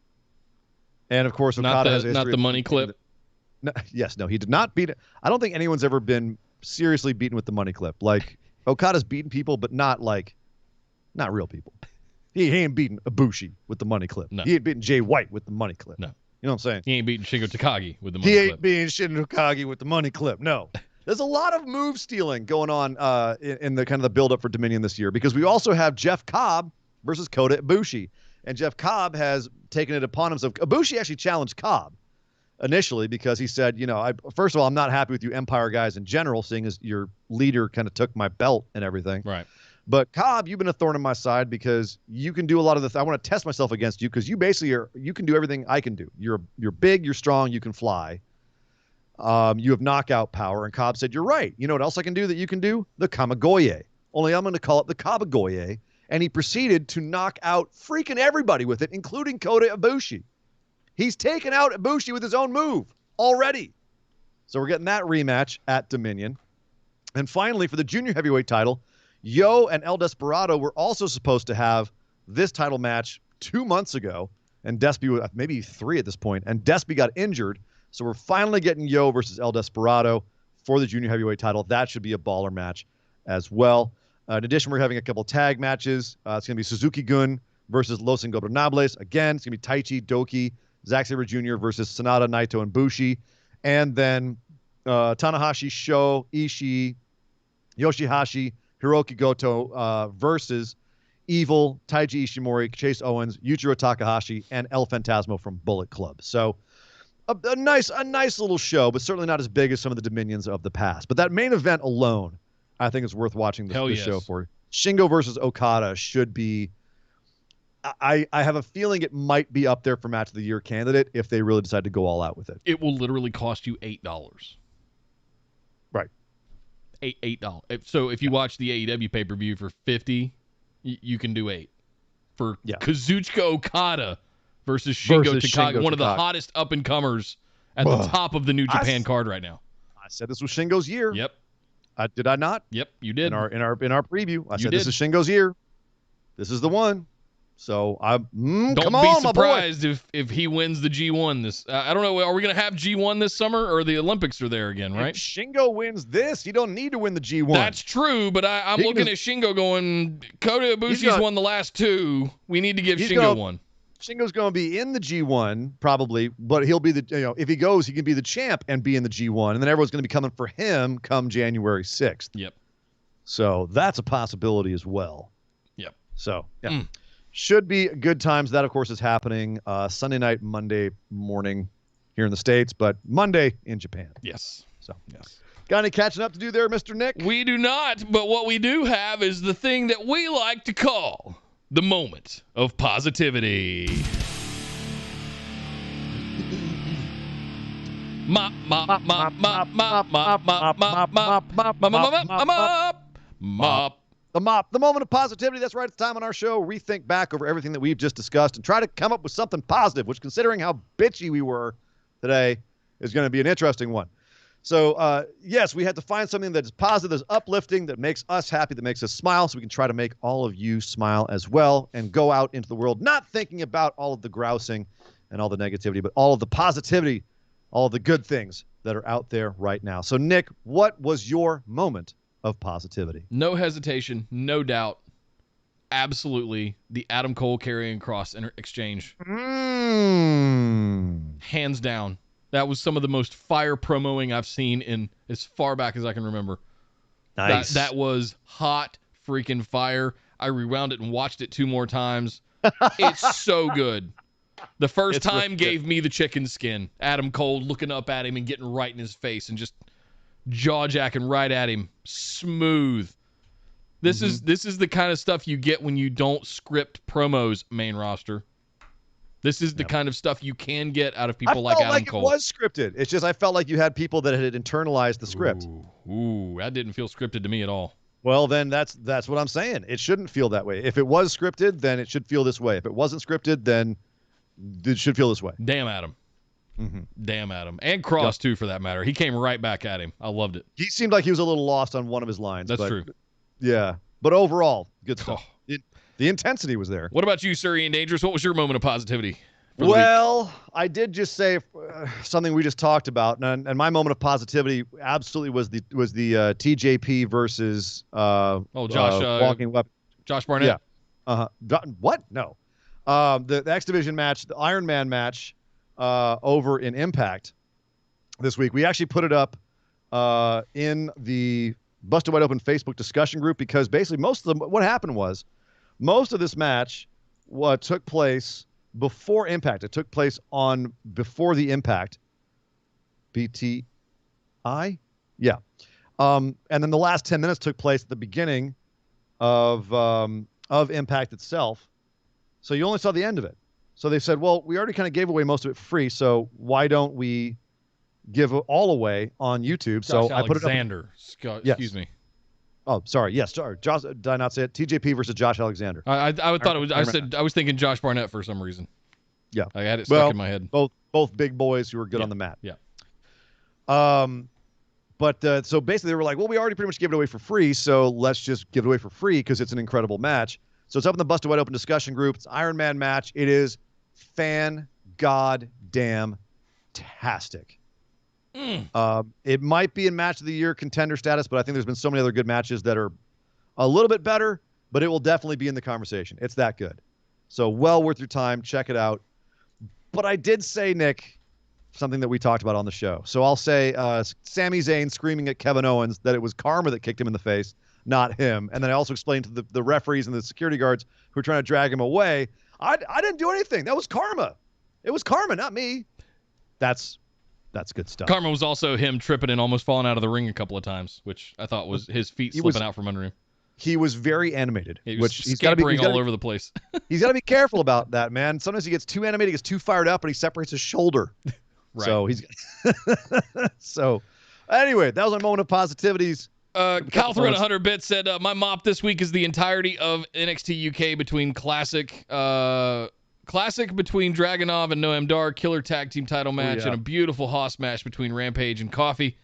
And of course, Okada has a history. Not the money clip. No, he did not beat it. I don't think anyone's ever been seriously beaten with the money clip. Like, Okada's beaten people, but not real people. He ain't beating Ibushi with the money clip. No. He ain't beating Jay White with the money clip. No. You know what I'm saying? He ain't beating Shingo Takagi with the money clip. He ain't beating Shingo Takagi with the money clip. No. There's a lot of move stealing going on in the kind of the build-up for Dominion this year, because we also have Jeff Cobb versus Kota Ibushi. And Jeff Cobb has taken it upon himself. Ibushi actually challenged Cobb initially because he said, you know, first of all, I'm not happy with you Empire guys in general, seeing as your leader kind of took my belt and everything. Right. But Cobb, you've been a thorn in my side because you can do a lot of I want to test myself against you because you basically you can do everything I can do. You're big, you're strong, you can fly. You have knockout power. And Cobb said, you're right. You know what else I can do that you can do? The Kamigoye. Only I'm going to call it the Kabagoye. And he proceeded to knock out freaking everybody with it, including Kota Ibushi. He's taken out Ibushi with his own move already. So we're getting that rematch at Dominion. And finally, for the junior heavyweight title, Yo and El Desperado were also supposed to have this title match 2 months ago, and Despy, maybe 3 at this point, and Despy got injured, so we're finally getting Yo versus El Desperado for the junior heavyweight title. That should be a baller match as well. In addition, we're having a couple tag matches. It's going to be Suzuki-gun versus Los Ingobernables. Again, it's going to be Taichi, Doki, Zack Sabre Jr. versus Sanada, Naito, and Bushi. And then Tanahashi, Sho, Ishii, Yoshihashi, Hiroki Goto versus Evil, Taiji Ishimori, Chase Owens, Yujiro Takahashi, and El Phantasmo from Bullet Club. So a nice little show, but certainly not as big as some of the Dominions of the past. But that main event alone, I think, is worth watching this show for. Shingo versus Okada should be. I have a feeling it might be up there for match of the year candidate if they really decide to go all out with it. It will literally cost you $8. Right. $8. So if you watch the AEW pay-per-view for $50, you can do $8 for Kazuchika Okada versus Shingo Takagi, one of the hottest up-and-comers at the top of the New Japan card right now. I said this was Shingo's year. Yep. Did I not? Yep, you did. In our preview, I said this is Shingo's year. This is the one. So don't come be on, surprised if he wins the G1 this. I don't know. Are we going to have G1 this summer, or the Olympics are there again? Right? If Shingo wins this, you don't need to win the G1. That's true, but I'm looking at Shingo going. Kota Ibushi's won the last 2. We need to give Shingo one. Shingo's going to be in the G1 probably, but he'll be if he goes, he can be the champ and be in the G1, and then everyone's going to be coming for him come January 6th. Yep. So that's a possibility as well. Yep. So yeah, should be good times. That of course is happening Sunday night, Monday morning here in the States, but Monday in Japan. Yes. So yes. Got any catching up to do there, Mr. Nick? We do not, but what we do have is the thing that we like to call the moment of positivity. Mop. The mop, the moment of positivity. That's right. It's time on our show. Rethink back over everything that we've just discussed and try to come up with something positive, which, considering how bitchy we were today, is going to be an interesting one. So, yes, we had to find something that is positive, that's uplifting, that makes us happy, that makes us smile, so we can try to make all of you smile as well and go out into the world not thinking about all of the grousing and all the negativity, but all of the positivity, all of the good things that are out there right now. So, Nick, what was your moment of positivity? No hesitation, no doubt. Absolutely, the Adam Cole Karrion Kross exchange. Hands down. That was some of the most fire promoing I've seen in as far back as I can remember. Nice. That was hot freaking fire. I rewound it and watched it 2 more times. It's so good. The first time gave me the chicken skin. Adam Cole looking up at him and getting right in his face and just jaw-jacking right at him. Smooth. This is the kind of stuff you get when you don't script promos, main roster. This is the kind of stuff you can get out of people like Adam Cole. I felt like it was scripted. It's just I felt like you had people that had internalized the script. Ooh, that didn't feel scripted to me at all. Well, then that's what I'm saying. It shouldn't feel that way. If it was scripted, then it should feel this way. If it wasn't scripted, then it should feel this way. Damn Adam. Damn Adam. And Cross, too, for that matter. He came right back at him. I loved it. He seemed like he was a little lost on one of his lines. That's true. Yeah. But overall, good stuff. The intensity was there. What about you, Sir Ian Dangerous? What was your moment of positivity? Well, I did just say something we just talked about, and my moment of positivity absolutely was the TJP versus Walking Weapon. Josh Barnett. Yeah. What? No. The X Division match, the Iron Man match, over in Impact this week. We actually put it up in the Busted Wide Open Facebook discussion group because basically what happened was most of this match took place before Impact. It took place before the Impact BTI. Yeah. And then the last 10 minutes took place at the beginning of Impact itself. So you only saw the end of it. So they said, well, we already kind of gave away most of it free, so why don't we give it all away on YouTube? Josh so I put it up. Alexander. Excuse me. Oh, sorry. Yes, sorry. Josh, did I not say it? TJP versus Josh Alexander. I thought it was. I was thinking Josh Barnett for some reason. Yeah, I had it stuck in my head. Both big boys who were good on the mat. Yeah. But so basically they were like, well, we already pretty much gave it away for free, so let's just give it away for free because it's an incredible match. So it's up in the Busted Wide Open discussion group. It's Iron Man match. It is fan-goddamn-tastic. It might be in match of the year contender status, but I think there's been so many other good matches that are a little bit better, but it will definitely be in the conversation. It's that good. So well worth your time. Check it out. But I did say, Nick, something that we talked about on the show. So I'll say Sami Zayn screaming at Kevin Owens that it was Karma that kicked him in the face, not him. And then I also explained to the referees and the security guards who were trying to drag him away, I didn't do anything. That was Karma. It was Karma, not me. That's good stuff. Karma was also him tripping and almost falling out of the ring a couple of times, which I thought was his feet slipping out from under him. He was very animated, which he's got to be all over the place. He's got to be careful about that, man. Sometimes he gets too animated, he gets too fired up, and he separates his shoulder. Right. So he's so anyway, that was my moment of positivities. Kyle Thread 100 bits said my mop this week is the entirety of NXT UK between classic between Dragunov and Noam Dar, killer tag team title match, and a beautiful Haas match between Rampage and Coffee.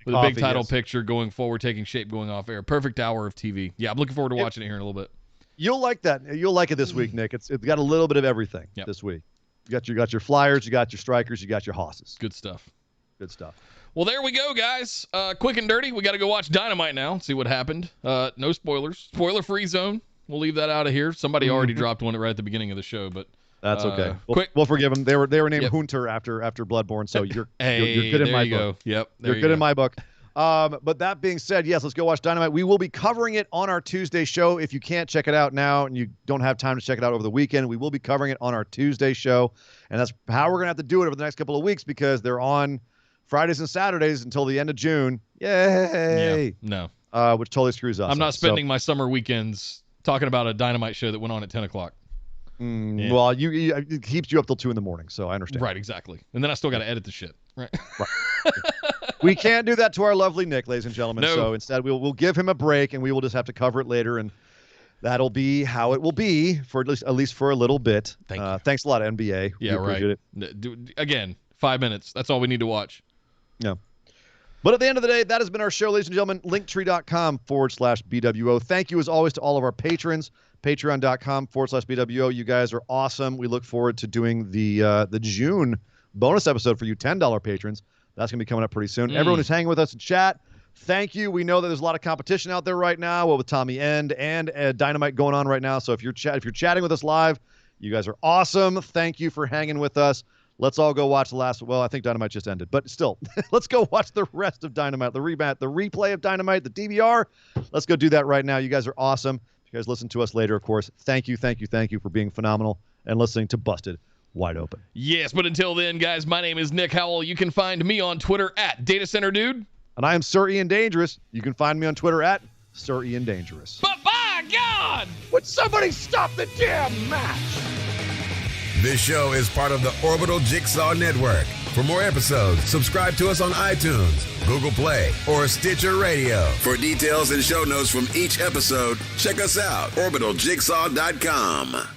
With a big title picture going forward, taking shape, going off air. Perfect hour of TV. Yeah, I'm looking forward to watching it here in a little bit. You'll like that. You'll like it this week, Nick. It's got a little bit of everything this week. You got your flyers, you got your strikers, you got your hosses. Good stuff. Good stuff. Well, there we go, guys. Quick and dirty. We got to go watch Dynamite now. See what happened. No spoilers. Spoiler-free zone. We'll leave that out of here. Somebody already dropped one right at the beginning of the show, but That's okay. Quick, We'll forgive them. They were named Yep. Hunter after Bloodborne, so you're hey, good in there my you book. go. Yep, there You're you good go. in my book. But that being said, yes, let's go watch Dynamite. We will be covering it on our Tuesday show. If you can't check it out now and you don't have time to check it out over the weekend, we will be covering it on our Tuesday show. And that's how we're going to have to do it over the next couple of weeks because they're on Fridays and Saturdays until the end of June. Yay! Yeah, no. Which totally screws us. I'm not spending my summer weekends talking about a Dynamite show that went on at 10 o'clock. Yeah. Well, it keeps you up till 2 a.m, so I understand. Right, exactly. And then I still got to edit the shit. Right. We can't do that to our lovely Nick, ladies and gentlemen. No. So instead, we'll give him a break, and we will just have to cover it later, and that'll be how it will be for at least for a little bit. Thank you. Thanks a lot, NBA. Yeah, We appreciate right. Again, 5 minutes. That's all we need to watch. Yeah. But at the end of the day, that has been our show, ladies and gentlemen. Linktree.com/BWO. Thank you, as always, to all of our patrons. Patreon.com/BWO. You guys are awesome. We look forward to doing the June bonus episode for you $10 patrons. That's going to be coming up pretty soon. Everyone who's hanging with us in chat, thank you. We know that there's a lot of competition out there right now, with Tommy End and Dynamite going on right now. So if you're chatting with us live, you guys are awesome. Thank you for hanging with us. Let's all go watch the last. Well, I think Dynamite just ended, but still, let's go watch the rest of Dynamite, the replay of Dynamite, the DVR. Let's go do that right now. You guys are awesome. If you guys listen to us later, of course, thank you for being phenomenal and listening to Busted Wide Open. Yes, but until then, guys, my name is Nick Howell. You can find me on Twitter at DataCenterDude. And I am Sir Ian Dangerous. You can find me on Twitter at Sir Ian Dangerous. But by God! Would somebody stop the damn match? This show is part of the Orbital Jigsaw Network. For more episodes, subscribe to us on iTunes, Google Play, or Stitcher Radio. For details and show notes from each episode, check us out, orbitaljigsaw.com.